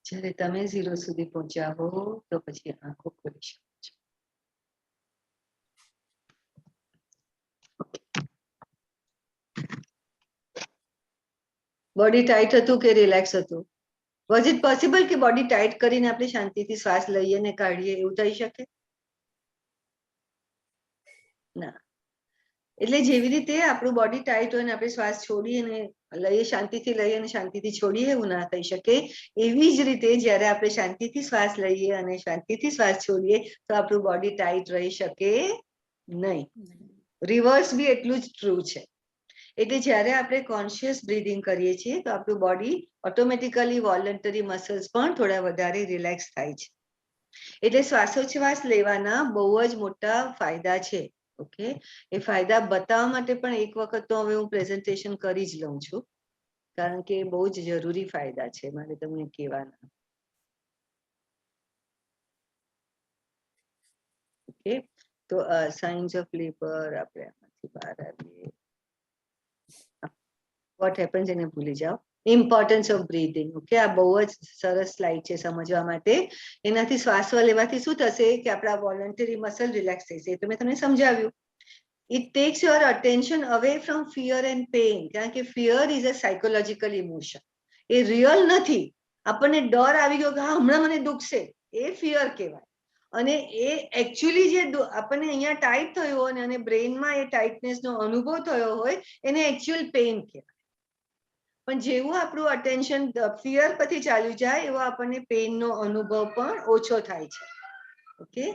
જ્યારે તમે 0 સુધી પહોંચ્યા હો તો પછી આંખો ખોલી શકો છો. બોડી ટાઈટ હતું કે રિલેક્સ હતું? વોઝ ઇટ પોસિબલ કે બોડી ટાઈટ કરીને આપણે શાંતિથી શ્વાસ લઈએ ને કાઢીએ? એવું થઈ શકે? ના. એટલે જેવી રીતે આપણું બોડી ટાઈટ હોય ને આપણે શ્વાસ છોડીએ ને લઈએ, શાંતિથી લઈએ અને શાંતિથી છોડીએ, એવું ના થઈ શકે. એવી જ રીતે જ્યારે આપણે શાંતિથી શ્વાસ લઈએ અને શાંતિથી શ્વાસ છોડીએ તો આપણું બોડી ટાઈટ રહી શકે નહીં. રિવર્સ બી એટલું જ ટ્રુ છે. એટલે જ્યારે આપણે કોન્શિયસ બ્રીધિંગ કરીએ છીએ તો આપણું બોડી ઓટોમેટિકલી વોલન્ટરી મસલ્સ પણ થોડા વધારે રિલેક્સ થાય છે. એટલે શ્વાસોચ્છ્વાસ લેવાના બહુ જ મોટા ફાયદા છે. ઓકે, એ ફાયદા બતાવવા માટે પણ એક વખત તો હવે હું પ્રેઝન્ટેશન કરી જ લઉં છું, કારણ કે બહુ જ જરૂરી ફાયદા છે મારે તમને કહેવાના. ઓકે, તો સાઇન્સ ઓફ લેબર આપણે આમાંથી બહાર આવીએ. વોટ હેપન્સ એને ભૂલી જાઓ. Importance of breathing. ઓકે, આ બહુ જ સરસ સ્લાઇડ છે સમજવા માટે. એનાથી શ્વાસ લેવાથી શું થશે કે આપણા વોલન્ટરી મસલ રિલેક્સ થશે. એ તો મેં તમને સમજાવ્યું. It takes your attention away from fear and pain. કારણ કે fear is a psychological emotion. A real નથી. આપણને ડર આવી ગયો કે હા હમણાં મને દુખશે, એ ફિયર કહેવાય. અને એ એકચ્યુઅલી જે આપણને અહીંયા ટાઈટ થયો હોય અને બ્રેઇનમાં એ ટાઈટનેસનો અનુભવ થયો હોય એને એકચ્યુઅલ પેઇન કહેવાય. પણ જેવું આપણું અટેન્શન ફિયર પરથી ચાલ્યું જાય એવો આપણને પેઇનનો અનુભવ પણ ઓછો થાય છે. ઓકે,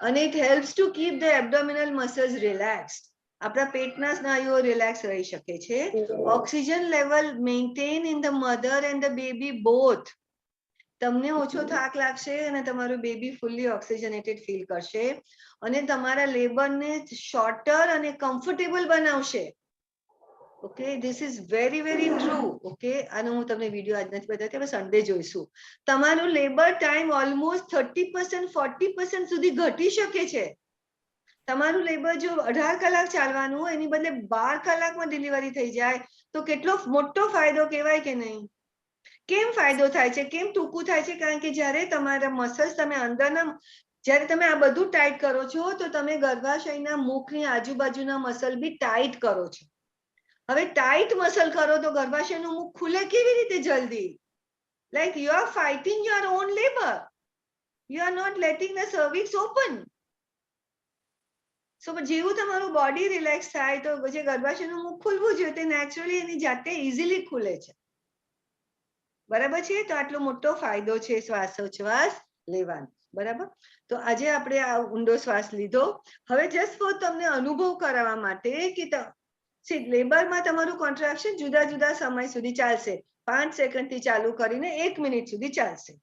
અને it helps to keep the abdominal muscles relaxed. આપણા પેટના સ્નાયુઓ રિલેક્સ રહી શકે છે. Oxygen level maintain in the mother and the baby both. તમને ઓછો થાક લાગશે અને તમારું બેબી ફુલ્લી ઓક્સિજનેટેડ ફીલ કરશે અને તમારા લેબરને શોર્ટર અને કમ્ફર્ટેબલ બનાવશે. Okay, this is very very true. Okay, આનો હું તમને વિડીયો આજ નથી બતાવતી, આપણે સન્ડે જોઈશું. તમારું લેબર ટાઈમ ઓલમોસ્ટ 30% 40% સુધી ઘટી શકે છે. તમારું લેબર જો 18 કલાક ચાલવાનું હોય એની બદલે 12 કલાકમાં ડિલિવરી થઈ જાય તો કેટલો મોટો ફાયદો કહેવાય કે નહીં? કેમ ફાયદો થાય છે? કેમ ટૂંકું થાય છે? કારણ કે જ્યારે તમારા મસલ્સ તમે અંદરના, જ્યારે તમે આ બધું ટાઈટ કરો છો તો તમે ગર્ભાશયના મુખની આજુબાજુના મસલ બી ટાઈટ કરો છો. હવે ટાઈટ મસલ કરો તો ગર્ભાશયનું મુખ ખુલે કેવી રીતે જલ્દી? Like you are fighting your own labour. You are not letting the cervix open. So જેવું તમારું બોડી રિલેક્સ થાય તો જે ગર્ભાશયનું મુખ ખુલવું જોઈએ તે નેચરલી એની જાતે ઇઝીલી ખુલે છે. બરાબર છે? તો આટલો મોટો ફાયદો છે શ્વાસોચ્છ્વાસ લેવાનો. બરાબર, તો આજે આપણે આ ઊંડો શ્વાસ લીધો. હવે જસ્ટ ફોર તમને અનુભવ કરાવવા માટે કે લેબરમાં તમારું કોન્ટ્રાક્શન જુદા જુદા સમય સુધી ચાલશે. 5 સેકન્ડથી ચાલુ કરીને 1 મિનિટ સુધી ચાલશે.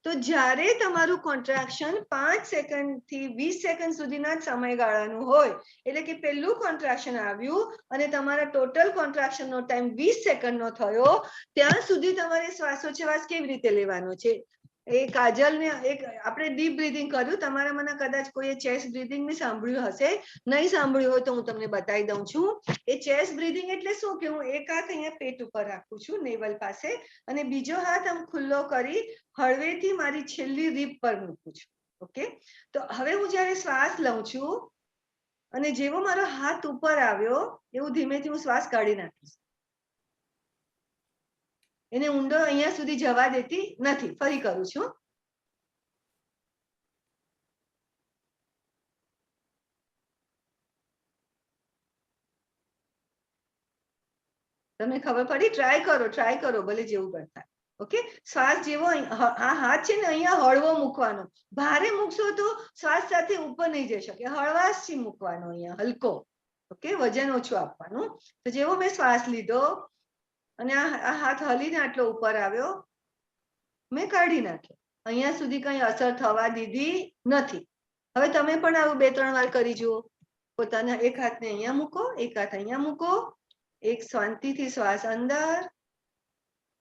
તો જ્યારે તમારું કોન્ટ્રાક્શન 5 સેકન્ડથી 20 સેકન્ડ સુધીના જ સમયગાળાનું હોય, એટલે કે પહેલું કોન્ટ્રાક્શન આવ્યું અને તમારા ટોટલ કોન્ટ્રાક્શનનો ટાઈમ 20 સેકન્ડનો થયો, ત્યાં સુધી તમારે શ્વાસોચ્છ્વાસ કેવી રીતે લેવાનો છે એ કાજલને એક આપણે ડીપ બ્રીથિંગ કર્યું. તમારામાંના કદાચ કોઈએ ચેસ્ટ બ્રીથિંગ બી સાંભળ્યું હશે, નહીં સાંભળ્યું હોય તો હું તમને બતાવી દઉં છું. એ ચેસ્ટ બ્રીથિંગ એટલે શું કે હું એક હાથ અહીંયા પેટ ઉપર રાખું છું નેવલ પાસે, અને બીજો હાથ આમ ખુલ્લો કરી હળવેથી મારી છેલ્લી રીપ પર મૂકું છું. ઓકે, તો હવે હું જ્યારે શ્વાસ લઉં છું અને જેવો મારો હાથ ઉપર આવ્યો એવું ધીમેથી હું શ્વાસ કાઢી નાખીશ. એને ઊંડો અહીંયા સુધી જવા દેતી નથી. ફરી કરું છું. તમને ખબર પડી? ટ્રાય કરો ભલે જેવું કરતા. ઓકે, શ્વાસ જેવો આ હાથ છે ને અહીંયા હળવો મૂકવાનો. ભારે મૂકશો તો શ્વાસ સાથે ઉપર નહીં જઈ શકે. હળવાશથી મૂકવાનો, અહીંયા હલકો. ઓકે, વજન ઓછું આપવાનું. તો જેવો મેં શ્વાસ લીધો અને આ હાથ હલીને આટલો ઉપર આવ્યો, મેં કાઢી નાખ્યો. અહીંયા સુધી કઈ અસર થવા દીધી નથી. હવે તમે પણ આવું 2-3 વાર કરી જુઓ. પોતાના એક હાથને અહીંયા મૂકો, એક હાથ અહીંયા મૂકો, એક શાંતિથી શ્વાસ અંદર,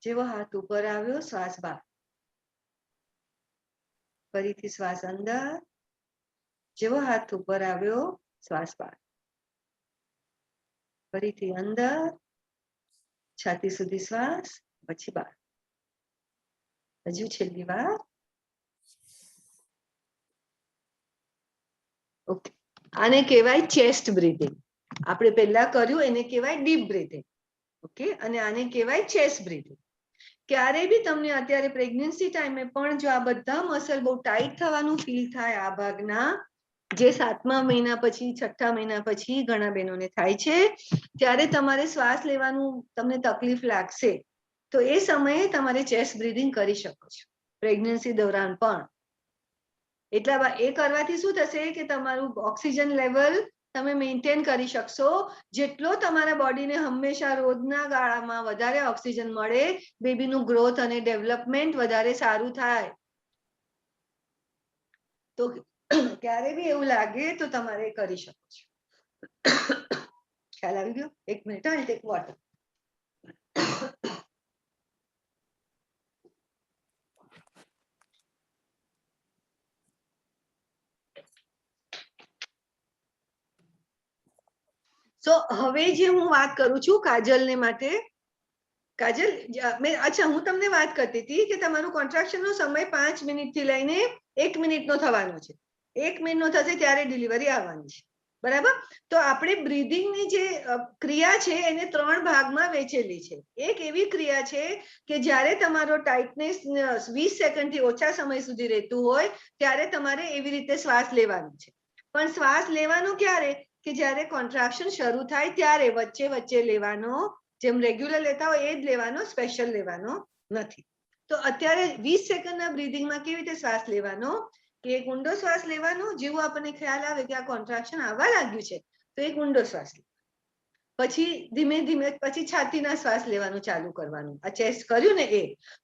જેવો હાથ ઉપર આવ્યો શ્વાસ બહાર. ફરીથી શ્વાસ અંદર, જેવો હાથ ઉપર આવ્યો શ્વાસ બહાર. ફરીથી અંદર, છાતી સુધી શ્વાસ, પછી બહાર. હજુ છેલ્લી વાર. ઓકે, આને કહેવાય ચેસ્ટ બ્રીથિંગ. આપણે પહેલા કર્યું એને કહેવાય ડીપ બ્રીથિંગ. ઓકે, અને આને કહેવાય ચેસ્ટ બ્રીથિંગ. ક્યારે બી તમને અત્યારે પ્રેગ્નન્સી ટાઈમે પણ જો આ બધા મસલ બહુ ટાઈટ થવાનું ફીલ થાય આ ભાગના, જે 7મા મહિના પછી 6ઠા મહિના પછી ઘણા બહેનોને થાય છે, ત્યારે તમારે શ્વાસ લેવાનું તમને તકલીફ લાગશે, તો એ સમયે તમારે ચેસ્ટ બ્રીથિંગ કરી શકો છો પ્રેગ્નન્સી દોરાન પણ. એટલા એ કરવાથી શું થશે કે તમારું ઓક્સિજન લેવલ તમે મેન્ટેન કરી શકશો. જેટલો તમારા બોડીને હંમેશા રોજના ગાળામાં વધારે ઓક્સિજન મળે, બેબીનું ગ્રોથ અને ડેવલપમેન્ટ વધારે સારું થાય. તો ક્યારે બી એવું લાગે તો તમારે કરી શકો છો. ખ્યાલ આવી ગયો? 1 મિનિટ, આઈ ટેક વોટર. સો હવે જે હું વાત કરું છું કાજલને માટે, કાજલ અચ્છા હું તમને વાત કરતી હતી કે તમારું કોન્ટ્રાક્શનનો સમય 5 મિનિટથી લઈને 1 મિનિટનો થવાનો છે. 1 મિનિટનો થશે ત્યારે ડિલિવરી આવવાની છે. બરાબર? તો આપણે બ્રીધિંગની જે ક્રિયા છે એને 3 ભાગમાં વહેંચેલી છે. એક એવી ક્રિયા છે કે જ્યારે તમારો ટાઇટનેસ 20 સેકન્ડથી ઓછા સમય સુધી રહેતું હોય ત્યારે તમારે એવી રીતે શ્વાસ લેવાનો છે. પણ શ્વાસ લેવાનો ક્યારે? કે જ્યારે કોન્ટ્રાક્શન શરૂ થાય ત્યારે વચ્ચે વચ્ચે લેવાનો. જેમ રેગ્યુલર લેતા હોય એ જ લેવાનો, સ્પેશિયલ લેવાનો નથી. તો અત્યારે 20 સેકન્ડના બ્રીધિંગમાં કેવી રીતે શ્વાસ લેવાનો કે એક ઊંડો શ્વાસ લેવાનો, જેવું આપણને ખ્યાલ આવે કે આ કોન્ટ્રાક્શન આવવા લાગ્યું છે તો એક ઊંડો શ્વાસ, પછી ધીમે ધીમે પછી છાતીના શ્વાસ લેવાનું ચાલુ કરવાનું. આ ચેસ્ટ કર્યું ને એ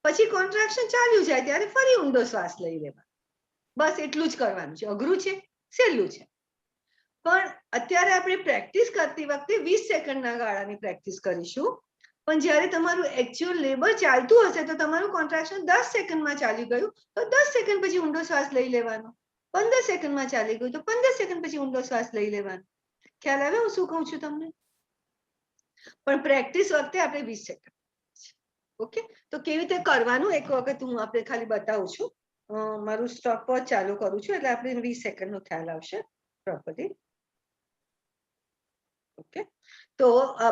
પછી કોન્ટ્રાક્શન ચાલ્યું જાય ત્યારે ફરી ઊંડો શ્વાસ લઈ લેવાનો. બસ એટલું જ કરવાનું છે. અઘરું છે? સહેલું છે. પણ અત્યારે આપણે પ્રેક્ટિસ કરતી વખતે 20 સેકન્ડના ગાળાની પ્રેક્ટિસ કરીશું. પણ જ્યારે તમારું એકચ્યુઅલ લેબર ચાલતું હશે તો તમારું કોન્ટ્રાક્શન 10 સેકન્ડમાં ચાલી ગયું તો 10 સેકન્ડ પછી ઊંડો શ્વાસ લઈ લેવાનો. 15 સેકન્ડમાં ચાલી ગયું તો 15 સેકન્ડ પછી ઊંડો શ્વાસ લઈ લેવાનો. ખ્યાલ આવે હું શું કહું છું તમને? પણ પ્રેક્ટિસ વખતે આપણે 20 સેકન્ડ. ઓકે, તો કેવી રીતે કરવાનું એક વખત હું આપણે ખાલી બતાવું છું. મારું સ્ટોપ વોચ ચાલુ કરું છું એટલે આપણે 20 સેકન્ડનો ખ્યાલ આવશે પ્રોપરલી. ઓકે, તો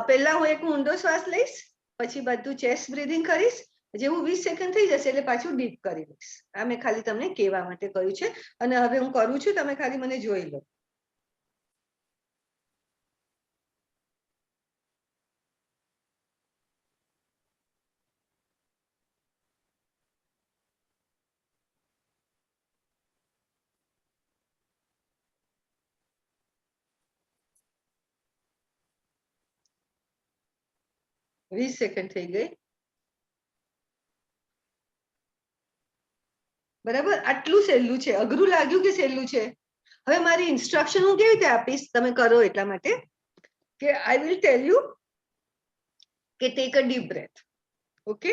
પહેલા હું એક ઊંડો શ્વાસ લઈશ, પછી બધું ચેસ્ટ બ્રીથિંગ કરીશ. જેવું 20 સેકન્ડ થઈ જશે એટલે પાછું ડીપ કરી લઈશ. આ મેં ખાલી તમને કહેવા માટે કહ્યું છે અને હવે હું કરું છું, તમે ખાલી મને જોઈ લો. વીસ સેકન્ડ થઈ ગઈ. બરાબર, આટલું સહેલું છે. અઘરું લાગ્યું કે સહેલું છે? હવે મારી ઇન્સ્ટ્રક્શન હું કેવી રીતે આપીશ તમે કરો એટલા માટે કે આઈ વિલ ટેલ યુ કે take a deep breath. Okay,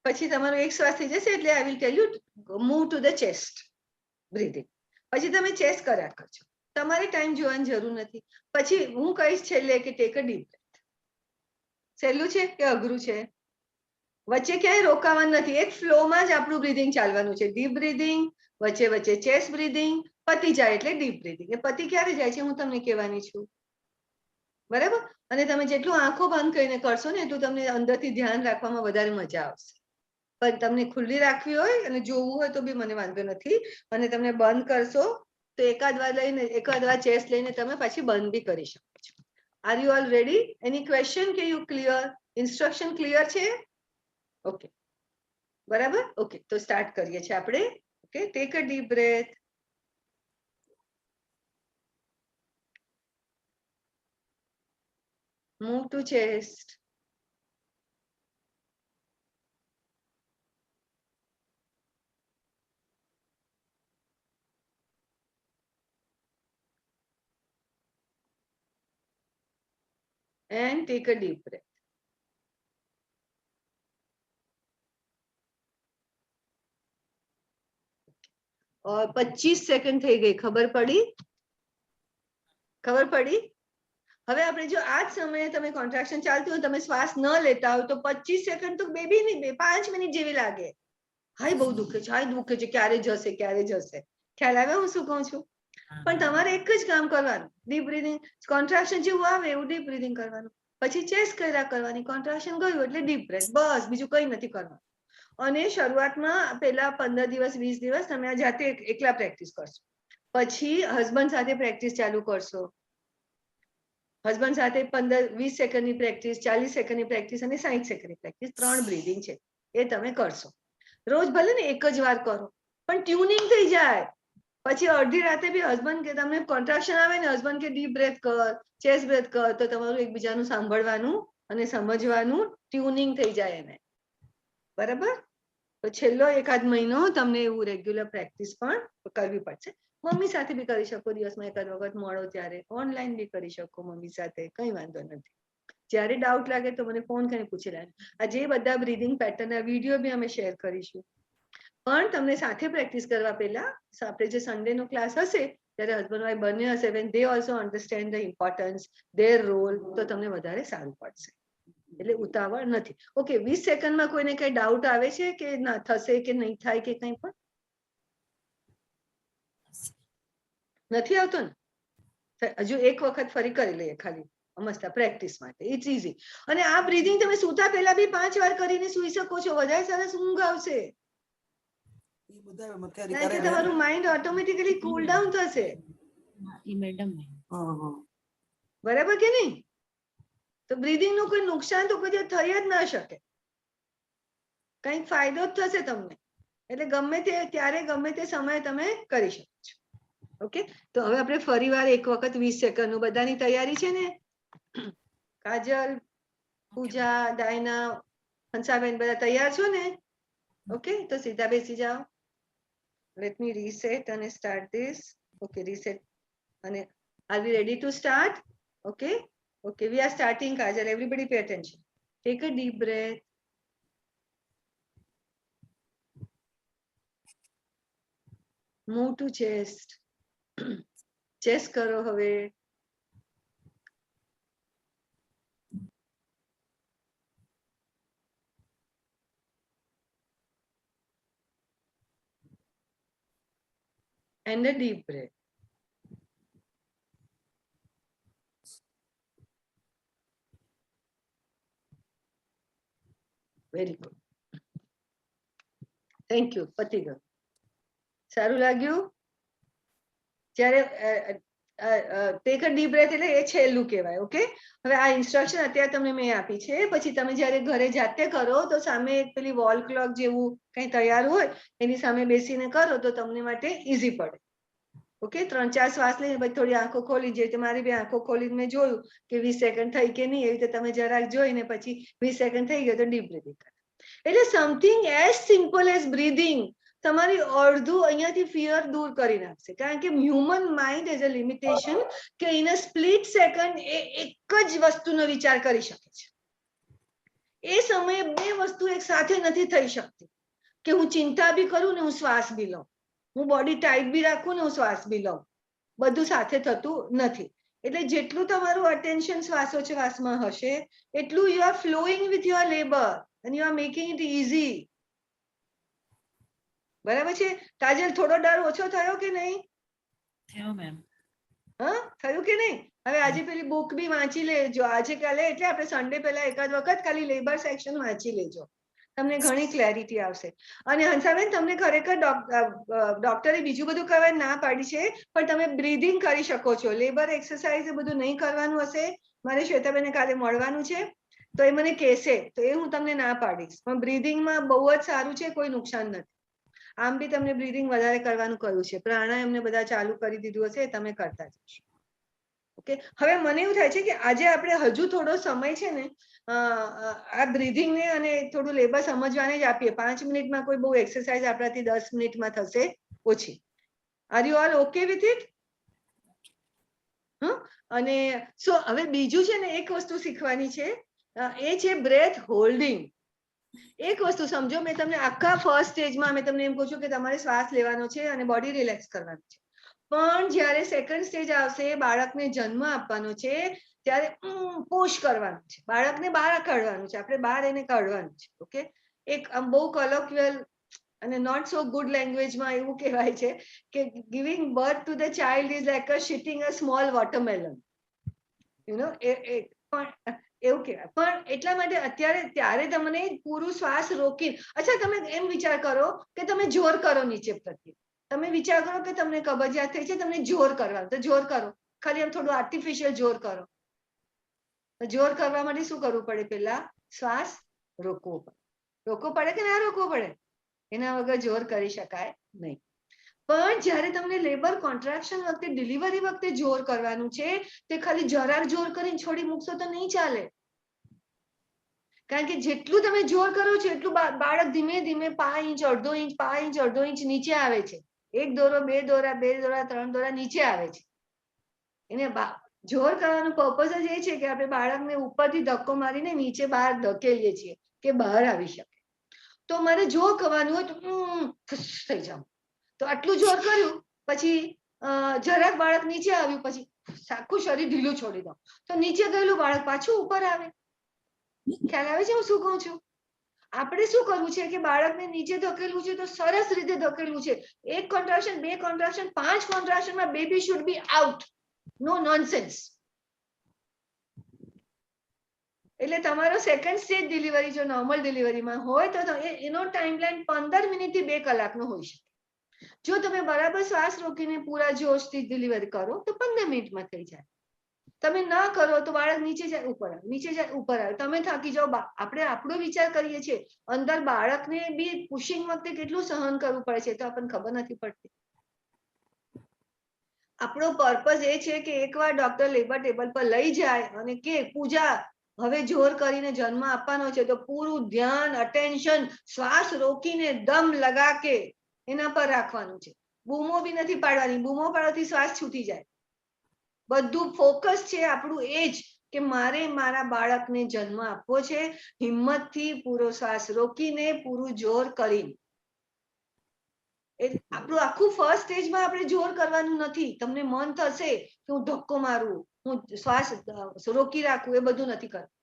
પછી તમારો એક શ્વાસ થઈ જશે એટલે I will tell you move to the chest breathing. પછી તમે ચેસ્ટ કર્યા કરજો, તમારે ટાઈમ જોવાની જરૂર નથી. પછી હું કહીશ છેલ્લે કે ટેક અ ડીપ બ્રેથ. સહેલું છે કે અઘરું છે? વચ્ચે ક્યાંય રોકાવાનું નથી, એક ફ્લોમાં જ આપણું બ્રીધિંગ ચાલવાનું છે. ડીપ બ્રીધિંગ, વચ્ચે વચ્ચે ચેસ્ટ બ્રીધિંગ, પતી જાય એટલે ડીપ બ્રીધિંગ. એ પતિ ક્યારે જાય છે હું તમને કહેવાની છું. બરાબર, અને તમે જેટલું આંખો બંધ કરીને કરશો ને એટલું તમને અંદરથી ધ્યાન રાખવામાં વધારે મજા આવશે. પણ તમને ખુલ્લી રાખવી હોય અને જોવું હોય તો બી મને વાંધો નથી, અને તમને બંધ કરશો તો એકાદ વાર ચેસ્ટ લઈને તમે પછી બંધ બી કરી શકો છો. Are you all ready? Any question કે યુ ક્લિયર? ઇન્સ્ટ્રક્શન ક્લિયર છે? ઓકે, બરાબર. ઓકે, તો સ્ટાર્ટ કરીએ છીએ આપણે. Okay, take a deep breath. Move to chest. And take a deep breath. और 25 સેકન્ડ થઈ ગઈ. ખબર પડી? ખબર પડી? હવે આપણે જો આ જ સમયે તમે કોન્ટ્રાક્શન ચાલતું હોય તમે શ્વાસ ન લેતા હોય તો 25 સેકન્ડ તો બેબીની 5 મિનિટ જેવી લાગે. હાય બહુ દુખે છે, હાય દુખે છે, ક્યારે જશે ક્યારે જશે. ખ્યાલ આવે હું શું કહું છું? પણ તમારે એક જ કામ કરવાનું, ડીપ બ્રીથિંગ. કોન્ટ્રાક્શન જેવું આવે એવું ડીપ બ્રીથિંગ કરવાનું, પછી ચેસ્ટ કર્યા કરવાની. કોન્ટ્રાક્શન ગયું એટલે ડીપ બ્રેથ, બસ બીજું કંઈ નથી કરવાનું. અને શરૂઆતમાં પહેલા 15 દિવસ 20 દિવસ તમે આ જાતે એકલા પ્રેક્ટિસ કરશો. પછી હસબન્ડ સાથે પ્રેક્ટિસ ચાલુ કરશો. હસબન્ડ સાથે 15-20 સેકન્ડની પ્રેક્ટિસ, 40 સેકન્ડની પ્રેક્ટિસ અને 60 સેકન્ડની પ્રેક્ટિસ. 3 બ્રીથિંગ છે એ તમે કરશો. રોજ ભલે ને એક જ વાર કરો પણ ટ્યુનિંગ થઈ જાય. પછી અડધી રાતે બી હસબન્ડ કે તમને કોન્ટ્રાક્શન આવે ને હસબન્ડ કે ડીપ બ્રેથ કર, ચેસ્ટ બ્રેથ કર, તો તમારું એકબીજાનું સાંભળવાનું અને સમજવાનું ટ્યુનિંગ થઈ જાય એને. બરાબર? તો છેલ્લો એકાદ મહિનો તમને એવું રેગ્યુલર પ્રેક્ટિસ પણ કરવી પડશે. મમ્મી સાથે બી કરી શકો, દિવસમાં એકાદ વખત મળો ત્યારે. ઓનલાઈન બી કરી શકો મમ્મી સાથે, કંઈ વાંધો નથી. જ્યારે ડાઉટ લાગે તો મને ફોન કરીને પૂછી લેવાનું. આ જે બધા બ્રીથિંગ પેટર્નના વિડીયો બી અમે શેર કરીશું. પણ તમને સાથે પ્રેક્ટિસ કરવા પહેલા આપણે જે સન્ડેનો ક્લાસ હશે ત્યારે હસબન્ડ વાઈફ બંને હશે, when they also understand the importance, their role, તો તમને વધારે સારું પડશે. એટલે ઉતાવળ નથી. ઓકે, 20 સેકન્ડમાં કોઈને કઈ ડાઉટ આવે છે કે ના થશે કે નહીં થાય કે કંઈ પણ નથી આવતો ને? હજુ એક વખત ફરી કરી લઈએ ખાલી મસ્ત પ્રેક્ટિસ માટે. It's easy. અને આ બ્રીથિંગ તમે સૂતા પહેલા બી 5 વાર કરીને સૂઈ શકો છો. વધારે સરસ ઊંઘ આવશે. કારણ કે તમારું માઇન્ડ ઓટોમેટિકલી કૂલ ડાઉન થશે. બરાબર કે નહીં? તો બ્રીથિંગ નું કોઈ નુકસાન તો કોઈ થઈ જ ના શકે. કંઈક ફાયદો જ થશે તમને. એટલે ગમે તે ત્યારે ગમે તે સમયે તમે કરી શકો છો. ઓકે, તો હવે આપણે ફરી વાર એક વખત 20 સેકન્ડનું. બધાની તૈયારી છે ને? કાજલ, પૂજા, ડાયના, હંસાબેન બધા તૈયાર છો ને? ઓકે, તો સીધા બેસી જાઓ. લેટ મી રીસેટ અને સ્ટાર્ટ ધીસ. Okay, reset. અને are we ready to start? Okay, okay, we are starting. Kajal, everybody pay attention. Take a deep breath. Move to chest. Chest કરો હવે. And a deep breath. Very good. Thank you. પતી ગયું. સારું લાગ્યું? જ્યારે tech a deep breath એટલે એ છેલ્લું કહેવાય. ઓકે, હવે આ ઇન્સ્ટ્રક્શન અત્યારે તમને મેં આપી છે. પછી તમે જ્યારે ઘરે જાતે કરો તો સામે પેલી વોલ ક્લોક જેવું કંઈ તૈયાર હોય એની સામે બેસીને કરો તો તમને માટે ઈઝી પડે. ઓકે, 3-4 શ્વાસ લઈને પછી થોડી આંખો ખોલી. જે તમારી બી આંખો ખોલીને મેં જોયું કે 20 સેકન્ડ થઈ કે નહીં, એવી રીતે તમે જરાક જોઈને પછી 20 સેકન્ડ થઈ ગયો તો ડીપ બ્રીથિંગ કરો. એટલે something as simple as breathing તમારી અડધું અહીંયાથી ફિયર દૂર કરી નાખશે. કારણ કે human mind as a limitation કે ઇન અ સ્પ્લિટ સેકન્ડ એ એક જ વસ્તુનો વિચાર કરી શકે છે. એ સમયે બે વસ્તુ એક સાથે નથી થઈ શકતી કે હું ચિંતા બી કરું ને હું શ્વાસ બી લઉં, હું બોડી ટાઈટ બી રાખું ને હું શ્વાસ બી લઉં. બધું સાથે થતું નથી. એટલે જેટલું તમારું અટેન્શન શ્વાસોચ્છ્વાસમાં હશે એટલું you are flowing with your labour and you are making it easy. બરાબર છે? કાજલ, થોડો ડર ઓછો થયો કે નહીં? થયો મેમ. હા, થયું કે નહીં? હવે આજે પેલી બુક બી વાંચી લેજો આજે કાલે, એટલે આપણે સન્ડે પહેલા એકાદ વખત ખાલી લેબર સેક્શન વાંચી લેજો, તમને ઘણી ક્લેરિટી આવશે. અને હંસાબેન, તમને ખરેખર ડોક્ટરે બીજું બધું કરવા ના પાડી છે, પણ તમે બ્રીધિંગ કરી શકો છો. લેબર એક્સરસાઇઝ એ બધું નહીં કરવાનું હશે, મારે શ્વેતાબેનને કાલે મળવાનું છે તો એ મને કહેશે, તો એ હું તમને ના પાડીશ. પણ બ્રીધિંગમાં બહુ જ સારું છે, કોઈ નુકસાન નથી. આમ બી તમને બ્રીધિંગ વધારે કરવાનું કહ્યું છે. પ્રાણાયામને બધા ચાલુ કરી દીધું હશે, તમે કરતા જશો. ઓકે, હવે મને એવું થાય છે કે આજે આપણે હજુ થોડો સમય છે ને આ બ્રીધિંગને અને થોડું લેબર સમજવાને જ આપીએ. 5 મિનિટમાં કોઈ બહુ એક્સરસાઇઝ આપણાથી 10 મિનિટમાં થશે ઓછી. R you all okay with it? અને સો હવે બીજું છે ને એક વસ્તુ શીખવાની છે, એ છે બ્રેથ હોલ્ડિંગ. એક વસ્તુ સમજો, મેં તમને આખા ફર્સ્ટ સ્ટેજમાં મેં તમને એમ કહું છું કે તમારે શ્વાસ લેવાનો છે અને બોડી રિલેક્સ કરવાનું છે. પણ જ્યારે સેકન્ડ સ્ટેજ આવશે, બાળકને જન્મ આપવાનો છે, ત્યારે પુશ કરવાનું છે, બાળકને બહાર કાઢવાનું છે, આપણે બહાર એને કાઢવાનું છે. ઓકે, એક બહુ કોલોક્વિયલ અને નોટ સો ગુડ લેંગ્વેજમાં એવું કહેવાય છે કે giving birth to the child is like a shitting a small watermelon. You know, પણ એવું કહેવાય. પણ એટલા માટે અત્યારે ત્યારે તમને પૂરું શ્વાસ રોકી, અચ્છા તમે એમ વિચાર કરો કે તમે જોર કરો નીચે પ્રત્યે, તમે વિચાર કરો કે તમને કબજિયાત થઈ છે, તમને જોર કરવાનું, તો જોર કરો, ખાલી એમ થોડું આર્ટિફિશિયલ જોર કરો. જોર કરવા માટે શું કરવું પડે? પહેલા શ્વાસ રોકવો પડે. રોકવો પડે કે ના રોકવો પડે? એના વગર જોર કરી શકાય નહીં. પણ જ્યારે તમને લેબર કોન્ટ્રાક્શન વખતે, ડિલિવરી વખતે જોર કરવાનું છે, તે ખાલી જરાક જોર કરીને છોડી મૂકશો તો નહીં ચાલે. કારણ કે જેટલું તમે જોર કરો છો એટલું બાળક ધીમે ધીમે 5 ઇંચ, અડધો ઇંચ, 5 ઇંચ, અડધો ઇંચ નીચે આવે છે. 1 દોરો, 2 દોરા, 2 દોરા, 3 દોરા નીચે આવે છે. એને જોર કરવાનો પર્પઝ જ એ છે કે આપણે બાળકને ઉપરથી ધક્કો મારીને નીચે બહાર ધકેલીએ છીએ કે બહાર આવી શકે. તો મારે જોર કરવાનું હોય તો થઈ જાવ, તો આટલું જોર કર્યું, પછી જરાક બાળક નીચે આવ્યું, પછી આખું શરીર ઢીલું છોડી દો, તો નીચે ગયેલું બાળક પાછું ઉપર આવે. ખ્યાલ આવે છે હું શું કહું છું? આપણે શું કરવું છે કે બાળકને નીચે ધકેલવું છે તો સરસ રીતે ધકેલવું છે. 1 કોન્ટ્રાક્શન, 2 કોન્ટ્રાક્શન, 5 કોન્ટ્રાક્શનમાં baby should be out. No nonsense. એટલે તમારો સેકન્ડ સ્ટેજ ડિલિવરી જો નોર્મલ ડિલિવરીમાં હોય તો એનો ટાઈમલાઈન 15 મિનિટથી 2 કલાકનો હોઈ શકે. જો તમે બરાબર શ્વાસ રોકીને પૂરા જોશથી ડિલિવરી કરો તો 15 મિનિટમાં થઈ જાય. તમે ન કરો તો બાળક નીચે જાય, ઉપર આવે, નીચે જાય, ઉપર આવે, તમે થાકી જાઓ. આપણે આપણો વિચાર કરીએ છીએ, અંદર બાળકને બી પુશિંગ વખતે કેટલું સહન કરવું પડે છે તો આપણને ખબર નથી પડતી. આપણો પર્પઝ એ છે કે એકવાર ડોક્ટર લેબર ટેબલ પર લઈ જાય અને કે પૂજા હવે જોર કરીને જન્મ આપવાનો છે, તો પૂરું ધ્યાન, અટેન્શન શ્વાસ રોકીને દમ લગા કે એના પર રાખવાનું છે. બૂમો બી નથી પાડવાની, બૂમો પાડવાથી શ્વાસ છૂટી જાય. બધું ફોકસ છે આપણું એ જ કે મારે મારા બાળકને જન્મ આપવો છે, હિંમતથી પૂરો શ્વાસ રોકીને, પૂરું જોર કરીને. આપણું આખું ફર્સ્ટ સ્ટેજમાં આપણે જોર કરવાનું નથી. તમને મન થશે કે હું ધક્કો મારું, હું શ્વાસ રોકી રાખું, એ બધું નથી કરતું.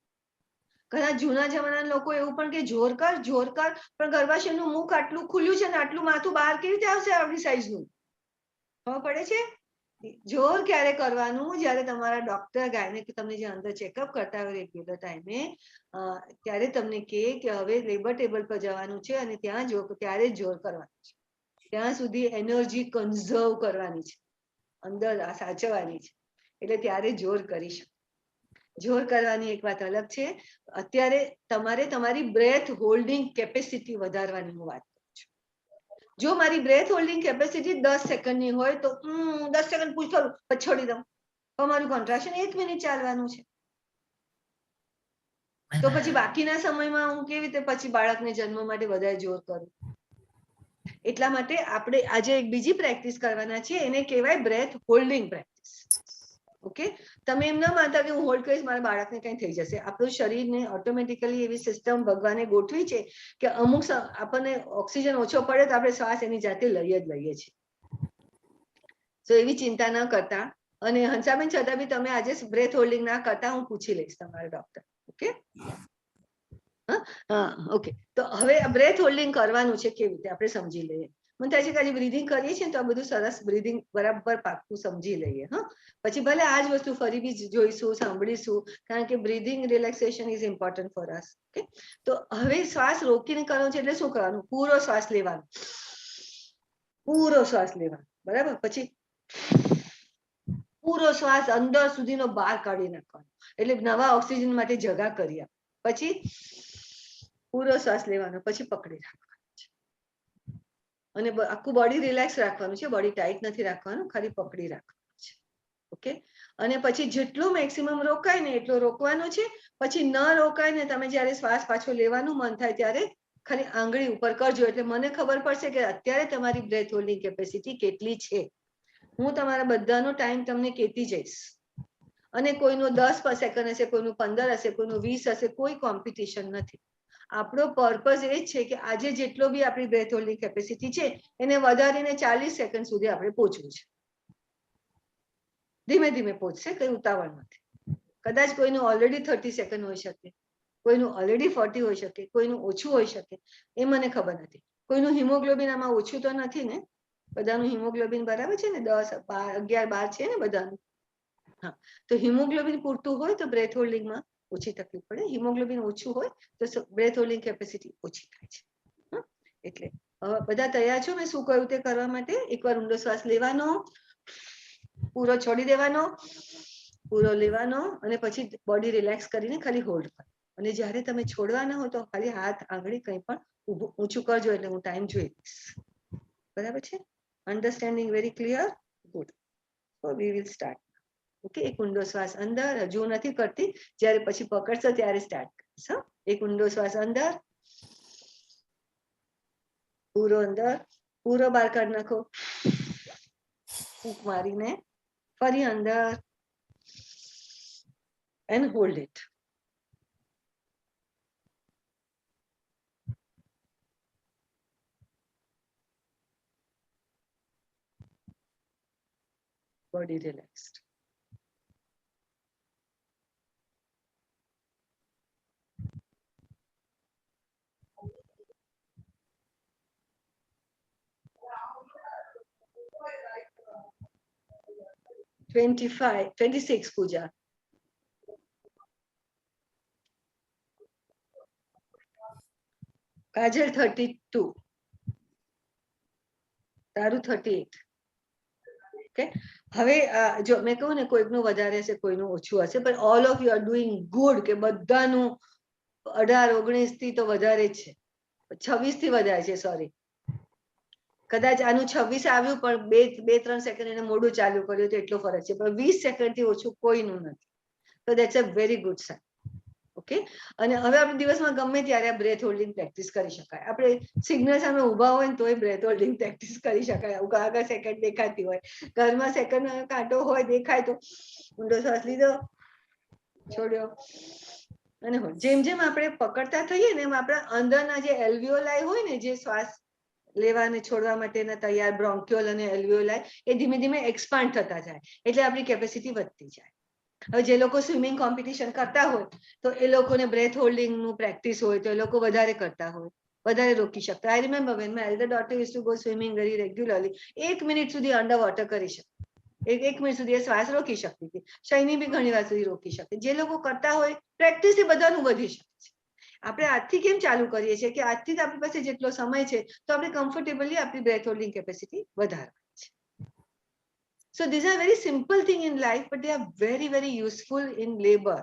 ઘણા જૂના જમાનાના લોકો એવું પણ કે જોર કર, જોર કર, પણ ગર્ભાશયનું મુખ આટલું ખુલ્યું છે ને આટલું માથું બહાર કેવી રીતે આવશે આવડી સાઈઝનું? ખબર પડે છે? જોર ક્યારે કરવાનું? જ્યારે તમારા ડોક્ટર ગાયનેક તમને જે અંદર ચેકઅપ કરતા હોય રેગ્યુલર ટાઈમે, ત્યારે તમને કહે કે હવે લેબર ટેબલ પર જવાનું છે અને ત્યાં ત્યારે જ જોર કરવાનું છે. ત્યાં સુધી એનર્જી કન્ઝર્વ કરવાની છે, અંદર સાચવવાની છે, એટલે ત્યારે જોર કરી શકો. જોર કરવાની એક વાત અલગ છે. અત્યારે તમારે તમારી બ્રેથ હોલ્ડિંગ કેપેસિટી વધારવાની હું વાત કરું છું. જો મારી બ્રેથ હોલ્ડિંગ કેપેસિટી 10 સેકન્ડની હોય તો 10 સેકન્ડ પુશ કરું પછી છોડી દઉં, તો મારું કોન્ટ્રાક્શન 1 મિનિટ ચાલવાનું છે. તો પછી બાકીના સમયમાં હું કેવી રીતે પછી બાળકને જન્મ માટે વધારે જોર કરું? એટલા માટે આપણે આજે એક બીજી પ્રેક્ટિસ કરવાના છે, એને કહેવાય બ્રેથ હોલ્ડિંગ પ્રેક્ટિસ. ઓકે, તમે એમ ના માનતા કે હું હોલ્ડ કરીશ મારા બાળકને કંઈ થઈ જશે. આપણું શરીરને ઓટોમેટિકલી એવી સિસ્ટમ ભગવાને ગોઠવી છે કે અમુક આપણને ઓક્સિજન ઓછો પડે તો આપણે શ્વાસ એની જાતે લઈએ છીએ. તો એવી ચિંતા ન કરતા. અને હંસાબેન છતાં બી તમે આજે બ્રેથ હોલ્ડિંગ ના કરતા, હું પૂછી લઈશ તમારા ડોક્ટર. Okay, okay. તો હવે બ્રેથ હોલ્ડિંગ કરવાનું છે કેવી રીતે આપણે સમજી લઈએ. મને થાય છે કે આજે બ્રીધિંગ કરીએ છીએ તો આ બધું સરસ બ્રીધિંગ બરાબર પાક્કું સમજી લઈએ. પછી ભલે આ જ વસ્તુ ફરી બી જોઈશું, સાંભળીશું, કારણ કે breathing relaxation is important for us. Okay, તો હવે શ્વાસ રોકીને કરવાનો છે એટલે શું કરવાનું? પૂરો શ્વાસ લેવાનો, પૂરો શ્વાસ લેવાનો, બરાબર. પછી પૂરો શ્વાસ અંદર સુધીનો બહાર કાઢી નાખવાનો, એટલે નવા ઓક્સિજન માટે જગા કરી આપે. પછી પૂરો શ્વાસ લેવાનો, પછી પકડી રાખવાનો છે અને આખું બોડી રિલેક્સ રાખવાનું છે. બોડી ટાઈટ નથી રાખવાનું, ખાલી પકડી રાખવાનું છે. ઓકે, અને પછી જેટલું મેક્સિમમ રોકાય ને એટલું રોકવાનું છે. પછી ન રોકાય ને તમે જ્યારે શ્વાસ પાછો લેવાનું મન થાય ત્યારે ખાલી આંગળી ઉપર કરજો, એટલે મને ખબર પડશે કે અત્યારે તમારી બ્રેથ હોલ્ડિંગ કેપેસિટી કેટલી છે. હું તમારા બધાનો ટાઈમ તમને કહેતી જઈશ. અને કોઈનું 10 સેકન્ડ હશે, કોઈનું 15 હશે, કોઈનું 20 હશે, કોઈ કોમ્પિટિશન નથી. આપણો પર્પઝ એ છે કે આજે જેટલો બી આપણી બ્રેથ હોલ્ડિંગ કેપેસિટી છે એને વધારીને 40 સેકન્ડ સુધી આપણે પહોંચવું છે. ધીમે ધીમે પહોંચશે, કઈ ઉતાવળ નથી. કદાચ કોઈનું ઓલરેડી 30 સેકન્ડ હોઈ શકે, કોઈનું ઓલરેડી 40 હોઈ શકે, કોઈનું ઓછું હોઈ શકે, એ મને ખબર નથી. કોઈનું હિમોગ્લોબિન આમાં ઓછું તો નથી ને? બધાનું હિમોગ્લોબિન બરાબર છે ને? 10, 11, 12 છે ને બધાનું? હા, તો હિમોગ્લોબિન પૂરતું હોય તો બ્રેથ હોલ્ડિંગમાં ઓછી તકલીફ પડે. હિમોગ્લોબિન ઓછું હોય તો બ્રેથ હોલ્ડિંગ કેપેસિટી ઓછી થાય છે. એટલે બધા તૈયાર છો મેં શું કહ્યું તે કરવા માટે? એકવાર ઊંડો શ્વાસ લેવાનો, પૂરો છોડી દેવાનો, પૂરો લેવાનો, અને પછી બોડી રિલેક્સ કરીને ખાલી હોલ્ડ કરો. અને જ્યારે તમે છોડવાના હો તો ખાલી હાથ, આંગળી કંઈ પણ ઊંચું કરજો, એટલે હું ટાઈમ જોઈ લઈશ. બરાબર છે? Understanding very clear? Good. So we will start. Okay, એક ઊંડો શ્વાસ અંદર, હજુ નથી કરતી, જ્યારે પછી પકડશો ત્યારે સ્ટાર્ટ કરીશ. એક ઊંડો શ્વાસ અંદર, પૂરો અંદર, પૂરો બહાર કાઢી નાખો, ફૂંક મારીને ફરી અંદર, and hold it. Body relaxed. $25, $26, Pooja. Kajal 32. તારું 38. ઓકે, હવે જો મેં કહું ને કોઈકનું વધારે હશે, કોઈનું ઓછું હશે, પણ all of you are doing good. કે બધાનું 18, 19 થી તો વધારે જ છે, 26 થી વધારે છે. સોરી, કદાચ આનું 26 આવ્યું પણ 2-3 સેકન્ડ એને મોડું ચાલુ કર્યું તો એટલો ફરક છે, પણ 20 સેકન્ડ થી ઓછું કોઈનું નથી. તો that's a very good sign. Okay, અને હવે આપણે દિવસમાં ગમે ત્યારે આ બ્રેથ હોલ્ડિંગ પ્રેક્ટિસ કરી શકાય. આપણે સિગ્નલ સામે ઊભા હોય ને તોય બ્રેથ હોલ્ડિંગ પ્રેક્ટિસ કરી શકાય. આગળ સેકન્ડ દેખાતી હોય, ઘરમાં સેકન્ડ કાંટો હોય દેખાય તો ઊંડો શ્વાસ લીધો, છોડ્યો, અને જેમ જેમ આપણે પકડતા થઈએ ને એમ આપણા અંદરના જે એલ્વિયોલાઈ હોય ને, જે શ્વાસ લેવા અને છોડવા માટેના તૈયાર બ્રોન્ક્યુલ અને એલ્વિયોલાઈ, એ ધીમે ધીમે એક્સપાન્ડ થતા જાય, એટલે આપણી કેપેસિટી વધતી જાય. હવે જે લોકો સ્વિમિંગ કોમ્પિટિશન કરતા હોય તો એ લોકોને બ્રેથ હોલ્ડિંગનું પ્રેક્ટિસ હોય તો એ લોકો વધારે કરતા હોય, વધારે રોકી શકતા. I remember when my elder daughter use to go swimming very regularly, 1 minute સુધી અંડર વોટર કરી શકે, 1 મિનિટ સુધી એ શ્વાસ રોકી શકતી હતી. શૈની બી ઘણી વાર સુધી રોકી શકે. જે લોકો કરતા હોય પ્રેક્ટિસ એ બધાનું વધી શકે છે. આપણે આજથી કેમ ચાલુ કરીએ છીએ કે આજથી જ આપણી પાસે જેટલો સમય છે તો આપણે કમ્ફર્ટેબલી આપણી બ્રેથ હોલ્ડિંગ કેપેસિટી વધારવાની છે. So these are very simple thing in life, but they are very, very useful in labor.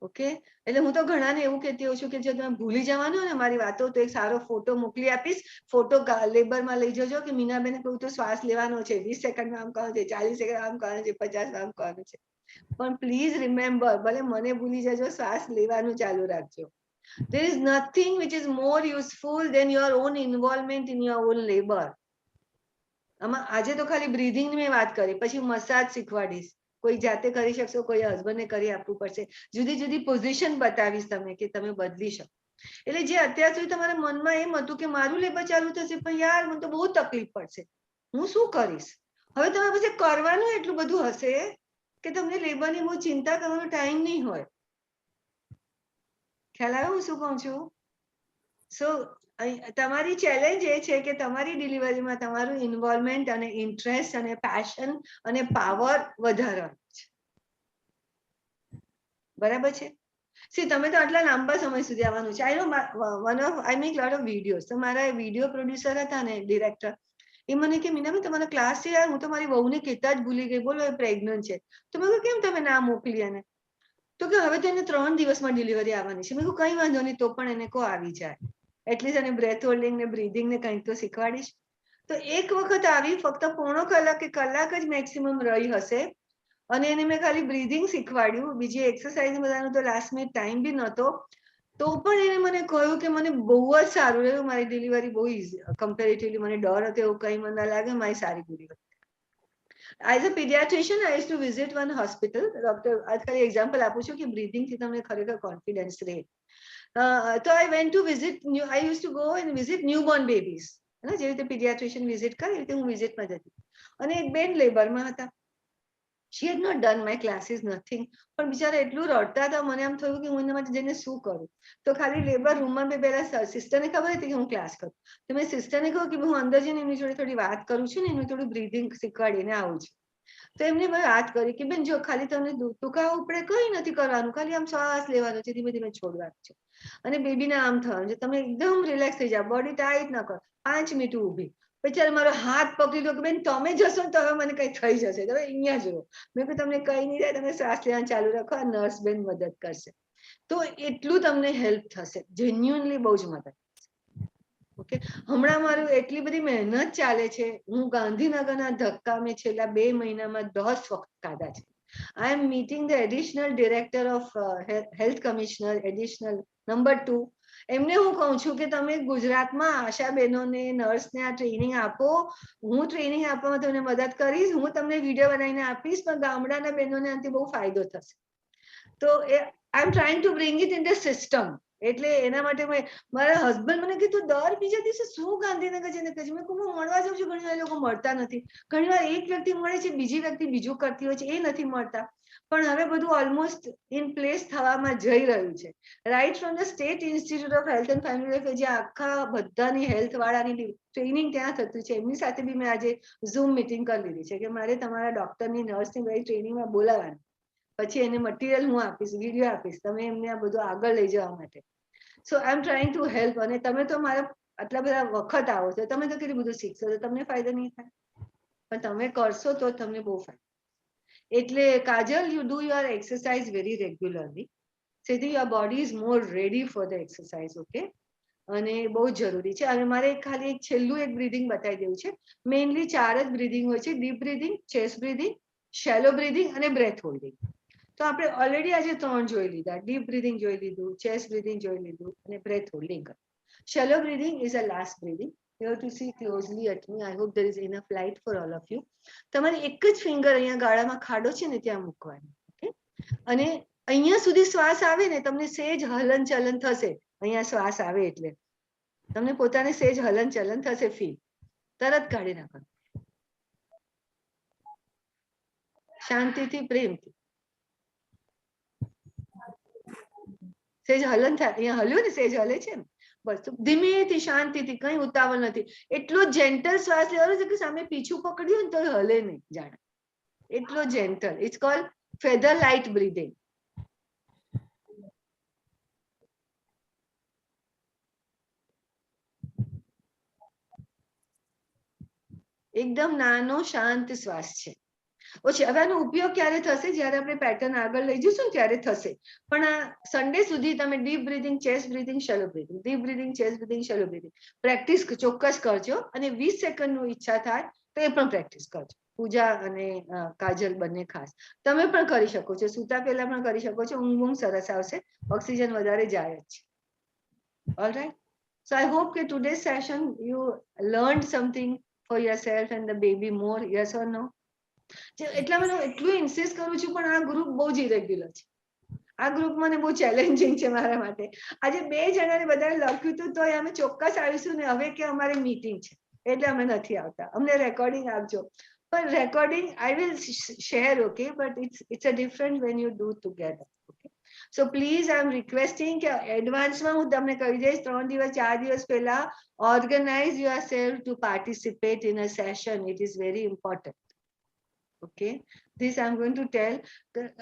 Okay, એટલે હું તો ઘણાને એવું કહેતી હોઉં છું કે જો તમે ભૂલી જવાનું ને મારી વાતો તો એક સારો ફોટો મોકલી આપીશ. ફોટો લેબરમાં લઈ જજો કે મીનાબેને કહ્યું તો શ્વાસ લેવાનો છે, 20 સેકન્ડમાં આમ કરવાનું છે, 40 સેકન્ડ આમ કરવાનું છે, 50 આમ કરવાનું છે. પણ પ્લીઝ રિમેમ્બર, ભલે મને ભૂલી જજો, શ્વાસ લેવાનું ચાલુ રાખજો. There is nothing which is more useful than your own involvement in your own labor. આજે તો ખાલી બ્રીધિંગ ની મેં વાત કરી, પછી મસાજ શીખવાડીશ, કોઈ જાતે કરી શકશો, કોઈ હસબન્ડને કરી આપવું પડશે, જુદી જુદી પોઝિશન બતાવીશ તમને કે તમે બદલી શકો. એટલે જે અત્યાર સુધી તમારા મનમાં એમ હતું કે મારું લેબર ચાલુ થશે પણ યાર મને તો બહુ તકલીફ પડશે, હું શું કરીશ, હવે તમારા પાસે કરવાનું એટલું બધું હશે કે તમને લેબરની બહુ ચિંતા કરવાનો ટાઈમ નહીં હોય. ખ્યાલ આવ્યો હું શું કહું છું? સો તમારી ચેલેન્જ એ છે કે તમારી ડિલિવરીમાં તમારું ઇન્વોલ્વમેન્ટ અને ઇન્ટરેસ્ટ અને પેશન અને પાવર વધારવાનું છે. બરાબર છે? સી તમે તો આટલા લાંબા સમય સુધી આવવાનું છે. I know I make lot of videos. તો મારા વિડીયો પ્રોડ્યુસર હતા ને, ડિરેક્ટર, એ મને કે મીનાબેન તમારો ક્લાસ છે યાર, હું તો મારી વહુને કહેતા જ ભૂલી ગઈ, બોલો એ પ્રેગ્નન્ટ છે. તો મેં કહ્યું કેમ તમે ના મોકલી એને? તો કે હવે તો એને 3 દિવસમાં ડિલિવરી આવવાની છે. મેં કહ્યું કઈ વાંધો નહીં, તો પણ એને કો આવી જાય, એટલીસ્ટ એને બ્રેથ હોલ્ડિંગ ને બ્રીધિંગ ને કંઈક તો શીખવાડીશ. તો એક વખત આવી, ફક્ત પોણો કલાક કે કલાક જ મેક્સિમમ રહી હશે, અને એને મેં ખાલી બ્રીધિંગ શીખવાડ્યું, બીજી એક્સરસાઇઝ બધાનો તો લાસ્ટ મિનિટ ટાઈમ બી નહોતો, તો પણ એને મને કહ્યું કે મને બહુ જ સારું રહ્યું, મારી ડિલિવરી બહુ ઇઝી, કમ્પેરેટિવલી મને ડર હતો એવું કંઈ મને ના લાગે, મારી સારી delivery. As a pediatrician, I used to visit one hospital. Doctor, आज खाली example આપું છું કે breathing થી તમને ખરેખર confidence રહે. તો I went to visit, I used to go and visit newborn babies. જે રીતે pediatrician visit કરે એ રીતે હું visit માં જતી. અને એક બેન લેબરમાં હતા. She had not done my classes, nothing. પણ બિચારા એટલું રડતા હતા, મને આમ થયું કે હું એના માટે જઈને શું કરું. તો ખાલી લેબર રૂમમાં મેં પહેલા સિસ્ટરને ખબર હતી કે હું ક્લાસ કરું, તો મેં સિસ્ટરને કહ્યું કે હું અંદર જઈને એમની જોડે થોડી વાત કરું છું ને, એનું થોડું બ્રીધિંગ શીખવાડીને આવું છું. તો એમને મેં વાત કરી કે બેન જો ખાલી તમને ટૂંકાવું પડે, કંઈ નથી કરવાનું, ખાલી આમ શ્વાસ લેવાનો છે, ધીમે ધીમે છોડવાનું છે, અને બેબીને આમ થવાનું છે, તમે એકદમ રિલેક્સ થઈ જાઓ, બોડી ટાઈટ ન કરો, 5 મિનિટ ઊભી. પછી મારો હાથ પકડી લો કે બેન તમે જશો ને તો હવે મને કંઈ થઈ જશે, તમે અહીંયા જ રહો. મેં કહ્યું તમને કંઈ નહીં થાય, તમે શ્વાસ લેવાનું ચાલુ રાખો, આ નર્સ બેન મદદ કરશે. તો એટલું તમને હેલ્પ થશે, જેન્યુઅનલી બહુ જ મદદ. ઓકે, હમણાં મારું એટલી બધી મહેનત ચાલે છે, હું ગાંધીનગરના ધક્કા મેં છેલ્લા 2 મહિનામાં 10 વખત ખાધા છે. I am meeting the additional director of health commissioner, additional number 2. એમને હું કહું છું કે તમે ગુજરાતમાં આશા બહેનોને, નર્સને આ ટ્રેનિંગ આપો, હું ટ્રેનિંગ આપવામાં તમને મદદ કરીશ, હું તમને વિડીયો બનાવીને આપીશ, પણ ગામડાના બહેનોને આનાથી બહુ ફાયદો થશે. તો I am trying to bring it in the system. એટલે એના માટે મારા હસબન્ડ મને કીધું દર બીજા દિવસે શું ગાંધીનગર જઈને કહે છે. મેં કહું હું મળવા જાઉં છું, ઘણી વાર લોકો મળતા નથી, ઘણી વાર એક વ્યક્તિ મળે છે, બીજી વ્યક્તિ બીજું કરતી હોય છે, એ નથી મળતા. પણ હવે બધું ઓલમોસ્ટ ઇન પ્લેસ થવામાં જઈ રહ્યું છે. Right from the state institute of health and family welfare, જે આખા બધાની હેલ્થ વાળાની ટ્રેનિંગ ત્યાં થતું છે, એમની સાથે બી મેં આજે ઝૂમ મીટિંગ કરી લીધી છે કે મારે તમારા ડોક્ટરની, નર્સની બધી ટ્રેનિંગમાં બોલાવવાની, પછી એને મટીરિયલ હું આપીશ, વિડીયો આપીશ, તમે એમને આ બધું આગળ લઈ જવા માટે. સો આઈ એમ ટ્રાઇંગ ટુ હેલ્પ. અને તમે તો મારા આટલા બધા વખત આવો છો, તમે તો કેટલું બધું શીખશો, તો તમને ફાયદો નહીં થાય, પણ તમે કરશો તો તમને બહુ ફાયદો. એટલે Kajal, you do your exercise very regularly, તેથી your body is more ready for the exercise. Okay, અને બહુ જ જરૂરી છે. અને મારે ખાલી એક છેલ્લું એક બ્રીધિંગ બતાવી દેવું છે. મેઇનલી 4 જ બ્રીધિંગ હોય છે: deep breathing, chest breathing, shallow breathing અને બ્રેથ હોલ્ડિંગ. તો આપણે ઓલરેડી આજે 3 જોઈ લીધા. ડીપ બ્રીધિંગ જોઈ લીધું, ચેસ્ટ બ્રીધિંગ જોઈ લીધું, અને breath holding. Shallow breathing is a last breathing. You have to see closely at me. I hope there is enough light for all of you. તમારી એક જ ફિંગર અહીંયા ગાળામાં ખાડો છે ને ત્યાં મૂકવાની. ઓકે, અને અહીંયા સુધી શ્વાસ આવે ને, તમને સેજ હલન ચલન થશે. અહીંયા શ્વાસ આવે એટલે તમને પોતાને સેજ હલન ચલન થશે, ફીલ. તરત કાઢી નાખો શાંતિથી, પ્રેમથી. સેજ હલન થાય, અહીંયા હલ્યું ને, સેજ હલે છે ને, બસ. ધીમેથી, શાંતિથી, કઈ ઉતાવળ નથી. એટલો જેન્ટલ શ્વાસ લેવાનો છે કે સામે પીછું પકડ્યું ને તો હલે નહીં, જાણે એટલો gentle. It's called feather light breathing. એકદમ નાનો શાંત શ્વાસ છે. ઓછી. હવે આનો ઉપયોગ ક્યારે થશે? જ્યારે આપણે પેટર્ન આગળ લઈ જઈશું ત્યારે થશે. પણ આ સન્ડે સુધી તમે deep breathing, chest breathing, shallow breathing, deep breathing, chest breathing, shallow breathing practice ચોક્કસ કરજો. અને 20 સેકન્ડનું ઈચ્છા થાય તો એ પણ પ્રેક્ટિસ કરજો. પૂજા અને કાજલ બંને ખાસ તમે પણ કરી શકો છો. સૂતા પહેલા પણ કરી શકો છો. ઊંઘ સરસ આવશે, ઓક્સિજન વધારે જાય જ છે. All right. So I hope that today's session you learned something for yourself and the baby more. Yes or no? એટલા મને એટલું ઇન્સિસ્ટ કરું છું, પણ આ ગ્રુપ બહુ જ ઇરેગ્યુલર છે. આ ગ્રુપ મને બહુ ચેલેન્જિંગ છે મારા માટે. આજે 2 જણાને બધાને લખ્યું હતું તો અમે ચોક્કસ આવીશું ને હવે કે અમારે મીટિંગ છે એટલે અમે નથી આવતા, અમને રેકોર્ડિંગ આપજો. પણ recording I will share, okay, but it's a different when you do together. Okay, so please I am requesting કે એડવાન્સમાં હું તમને કહી દઈશ 3 દિવસ 4 દિવસ પહેલા organise yourself to participate in a session. It is very important. Okay, this I am going to tell.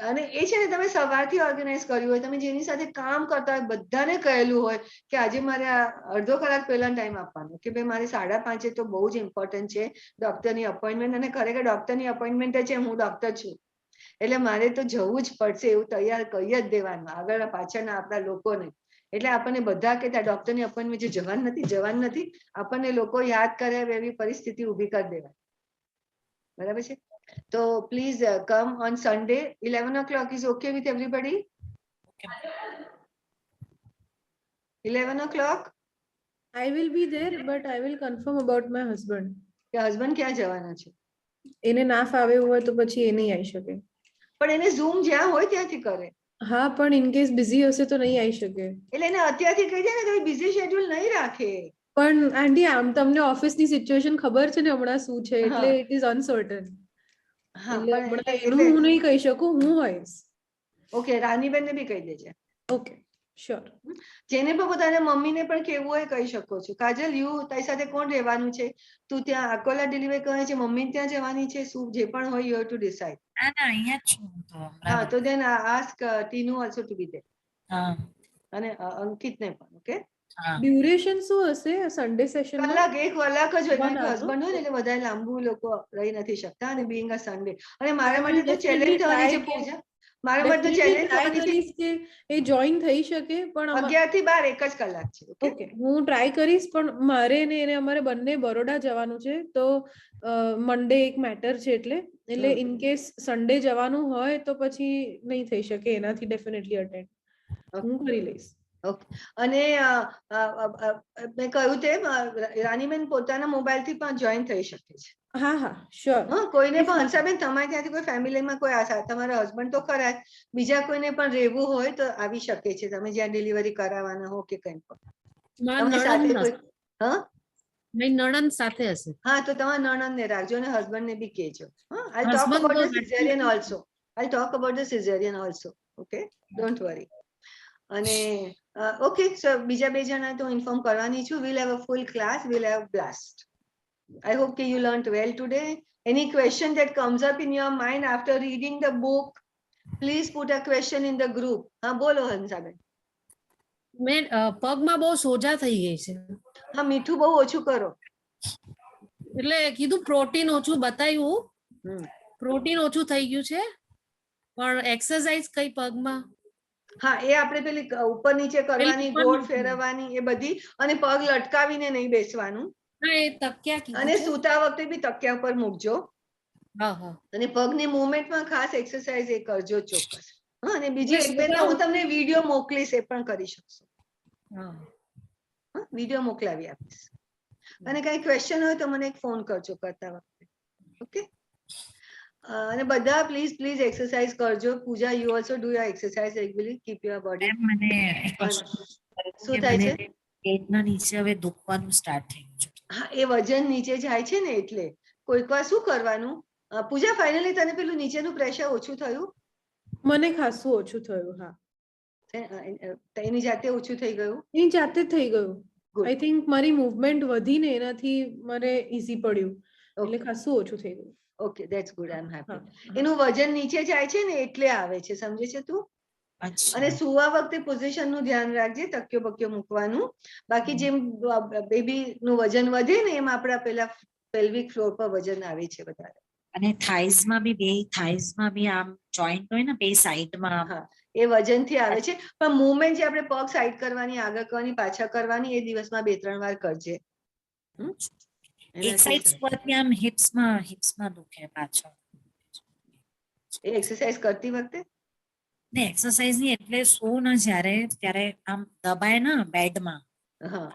અને એ છે ને તમે સવારથી ઓર્ગેનાઇઝ કર્યું હોય, તમે જેની સાથે કામ કરતા હોય બધાને કહેલું હોય કે આજે મારે અડધો કલાક પહેલા ટાઈમ આપવાનો, કે ભાઈ મારે 5:30 તો બહુ જ ઇમ્પોર્ટન્ટ છે ડોક્ટરની અપોઇન્ટમેન્ટ, અને ખરેખર ડોક્ટરની અપોઇન્ટમેન્ટ છે, હું ડોક્ટર છું એટલે મારે તો જવું જ પડશે એવું તૈયાર કહી જ દેવાનું આગળ પાછળના આપણા લોકોને. એટલે આપણને બધા કહેતા ડોક્ટરની અપોઇન્ટમેન્ટ જે જવાનું નથી, આપણને લોકો યાદ કરે એવી પરિસ્થિતિ ઊભી કરી દેવાય. બરાબર છે? So please come on Sunday. 11 o'clock is okay with everybody? Okay. 11 o'clock? I will be there, but I will confirm about my husband. કે હસબન્ડ ક્યાં જવાના છે? એને ના ફાવે હોય તો પછી એ નહીં આવી શકે. પણ એને ઝૂમ જ્યાં હોય ત્યાંથી કરે. હા, પણ ઇન કેસ બિઝી હશે તો નહીં આવી શકે. એટલે એને અત્યારથી કહી દે ને કે બિઝી શેડ્યુલ નહીં રાખે. પણ આંટી આમ તમને ઓફિસની સિચ્યુએશન ખબર છે ને હમણાં શું છે, એટલે ઇટ ઇઝ અનસર્ટન. હા, એટલે પણ હમણાં એનું હું નહીં કહી શકું, હું હોઈશ. ઓકે, રાનીબેનને બી કહી દેજે. Okay, sure. જેને પણ પોતાના મમ્મીને પણ કહેવું હોય કહી શકો છો. કાજલ, યુ તારી સાથે કોણ રહેવાનું છે? તું ત્યાં અકોલા ડિલિવરી કરે છે, મમ્મી ત્યાં જવાની છે, શું જે પણ હોય યુ હેવ ટુ ડિસાઇડ. ના ના, અહીંયા જ છું તો. હા, તો then ask Tinu also to be there. હા, અને અંકિતને પણ. ઓકે, હા. ડ્યુરેશન શું હશે સન્ડે સેશનમાં? કલાક, 1 કલાક જ હોય, કારણ 1 કે hour, હસબન્ડ હોય ને એટલે વધારે લાંબુ લોકો રહી નથી શકતા, અને બીંગ અ સન્ડે. અને I મારા will માટે તો definitely ચેલેન્જ થવાની try છે કે પૂજા. મારા માટે તો definitely ચેલેન્જ try થવાની છે. કરીશ કે એ જોઈન થઈ શકે, પણ 11 થી 12 1 જ કલાક છે. ઓકે, ઓકે, હું ટ્રાય કરીશ, પણ મારે ને એને અમારે બંને બરોડા જવાનું છે, તો મંડે એક મેટર છે, એટલે ઇન કેસ સન્ડે જવાનું હોય તો પછી નહીં થઈ શકે એનાથી. ડેફિનેટલી અટેન્ડ હું કરી લઈશ. ઓકે. અને મેં કહ્યું તેમ રાનીબેન પોતાના મોબાઈલથી પણ જોઈન થઈ શકે છે. હા હા, શ્યોર. હા, કોઈને પણ હંસાબેન તમારે ત્યાંથી કોઈ ફેમિલીમાં કોઈ આશા, તમારા હસબન્ડ તો ખરા જ, બીજા કોઈને પણ રહેવું હોય તો આવી શકે છે. તમે જ્યાં ડિલિવરી કરાવવાના હો કે કંઈ પણ તમારી સાથે કોઈ. હા, મારી નણંદ સાથે હશે. હા, તો તમારા નણંદને રાખજો અને હસબન્ડને બી કહેજો. હા, I talk about the caesarean also. I talk about the caesarean also. Okay, don't worry. અને ઓકે, સો બીજા 2 જણા તો ઇન્ફોર્મ કરવાની છું. We'll have a full class, we'll have blast. I hope you learned well today. Any question that comes up in your mind after reading the book, please put a question in the group. હા, બોલો હંસાબેન. મેં પગમાં બહુ સોજા થઈ ગઈ છે, હા, મીઠું બહુ ઓછું કરો. એટલે કીધું પ્રોટીન ઓછું બતાવ્યું, પ્રોટીન ઓછું થઈ ગયું છે, પણ એક્સરસાઇઝ કઈ પગમાં? હા, એ આપણે પેલી ઉપર નીચે કરવાની, ગોળ ફેરવવાની, એ બધી, અને પગ લટકાવીને નહીં બેસવાનું. હા, એ તકિયા કીધું અને છે. સૂતા વખતે બી તકિયા પર મૂકજો. હા હા. અને પગની મૂવમેન્ટમાં ખાસ એક્સરસાઇઝ એ કરજો ચોક્કસ. હા, અને બીજી એટલે એક બે હું તમને વિડીયો મોકલીશ, એ પણ કરી શકશો. હા, વિડીયો મોકલાવી આપીશ. અને કઈ ક્વેશ્ચન હોય તો મને એક ફોન કરજો કરતા વખતે. ઓકે, અને બધા પ્લીઝ એક્સરસાઇઝ કરજો. Pooja, you also do your exercise regularly, keep your body. મને શું થાય છે? પેટના નીચે હવે દુખવાનું સ્ટાર્ટ થઈ ગયું છે. હા, એ વજન નીચે જાય છે ને, એટલે કોઈક વાર શું કરવાનું. પૂજા, ફાઇનલી તને પેલું નીચેનું પ્રેશર ઓછું થયું? મને ખાસું ઓછું થયું. હા, એની જાતે ઓછું થઈ ગયું? એની જાતે જ થઈ ગયું. Good. આઈ થિંક મારી મૂવમેન્ટ વધીને એનાથી મને ઈઝી પડ્યું, એટલે ખાસું ઓછું થઈ ગયું. Okay, that's good, I am happy. હા. એનું વજન નીચે જાય છે ને એટલે આવે છે, સમજે છે તું? અને સુવા વખતે પોઝિશન નું ધ્યાન રાખજે, તકિયો બક્યો મૂકવાનું. બાકી જેમ બેબી નું વજન વધે ને એમ આપણા પેલા પેલ્વિક ફ્લોર પર વજન આવે છે વધારે. અને થાઈઝમાં બી આમ જોઈન્ટ હોય ને બે સાઈડમાં. હા, એ વજનથી આવે છે. પણ મૂવમેન્ટ જે આપણે પગ સાઈડ કરવાની, આગળ કરવાની, પાછળ કરવાની, એ દિવસમાં 2-3 વાર કરજે. એક સાઈડ સ્ક્વોટની આમ હિપ્સમાં દુખે પાછળ. એ એક્સરસાઇઝ કરતી વખતે ને એક્સરસાઇઝ ની એટલે સો ને ત્યારે આમ દબાય ને બેડમાં, હા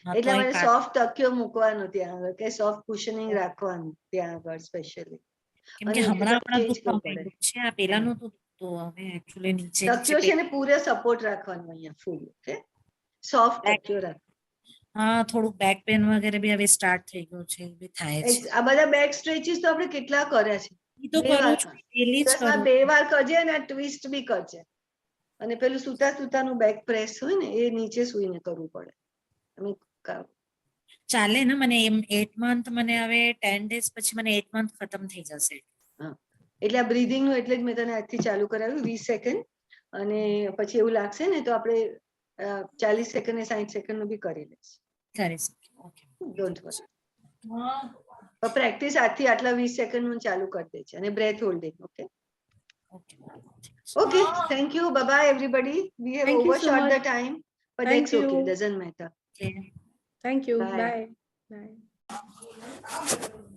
હા, એટલે તોય મને કાઢ- સોફ્ટ તકિયો મૂકવાનો ત્યાં આગળ કે સોફ્ટ કુશનિંગ રાખવાનું ત્યાં આગળ સ્પેશિયલી કેમ કે અને હમણાં change દુખવા કરવું પડે. માંડ્યું છે. આ પેલાનું તો દુખતું, હવે actually નીચે તકિયો છે નીચે ને પૂરે સપોર્ટ રાખવાનો અહીંયા ફૂલ ઓકે સોફ્ટ Back. તકિયો રાખ. હા, થોડુંક બેક પેન વગેરે બી હવે સ્ટાર્ટ થઈ ગયું છે, એ બી થાય છે. આ બધા બેક સ્ટ્રેચીસ તો આપણે કેટલા કર્યા છે. એ તો બે કરું વાર છું, daily જ દિવસમાં કરું 2 વાર કરજે અને ટ્વિસ્ટ બી કરજે અને પેલું સુતા સુતાનું બેક પ્રેસ હોય ને એ નીચે સુઈને કરવું પડે. અમે ચાલે ને મને એમ 8 મંથ, મને હવે 10 days પછી મને 8 મંથ ખતમ થઈ જશે. એટલે આ બ્રીધિંગ નું એટલે જ મેં તને આજથી ચાલુ કરાવ્યું 20 સેકન્ડ અને પછી એવું લાગશે ને તો આપણે 40 સેકન્ડ ને 60 સેકન્ડ નું બી કરી લઈશું. કરીશ. ઓકે. Don't worry. પ્રેક્ટિસ આજથી આટલા 20 સેકન્ડ નું ચાલુ કરી દે છે અને breath holding. Okay okay. Okay thank you bye bye everybody. We have Thank you so overshot the much. Time but Thank that's okay you. Doesn't matter. Okay. Thank you. Bye. Bye. Bye.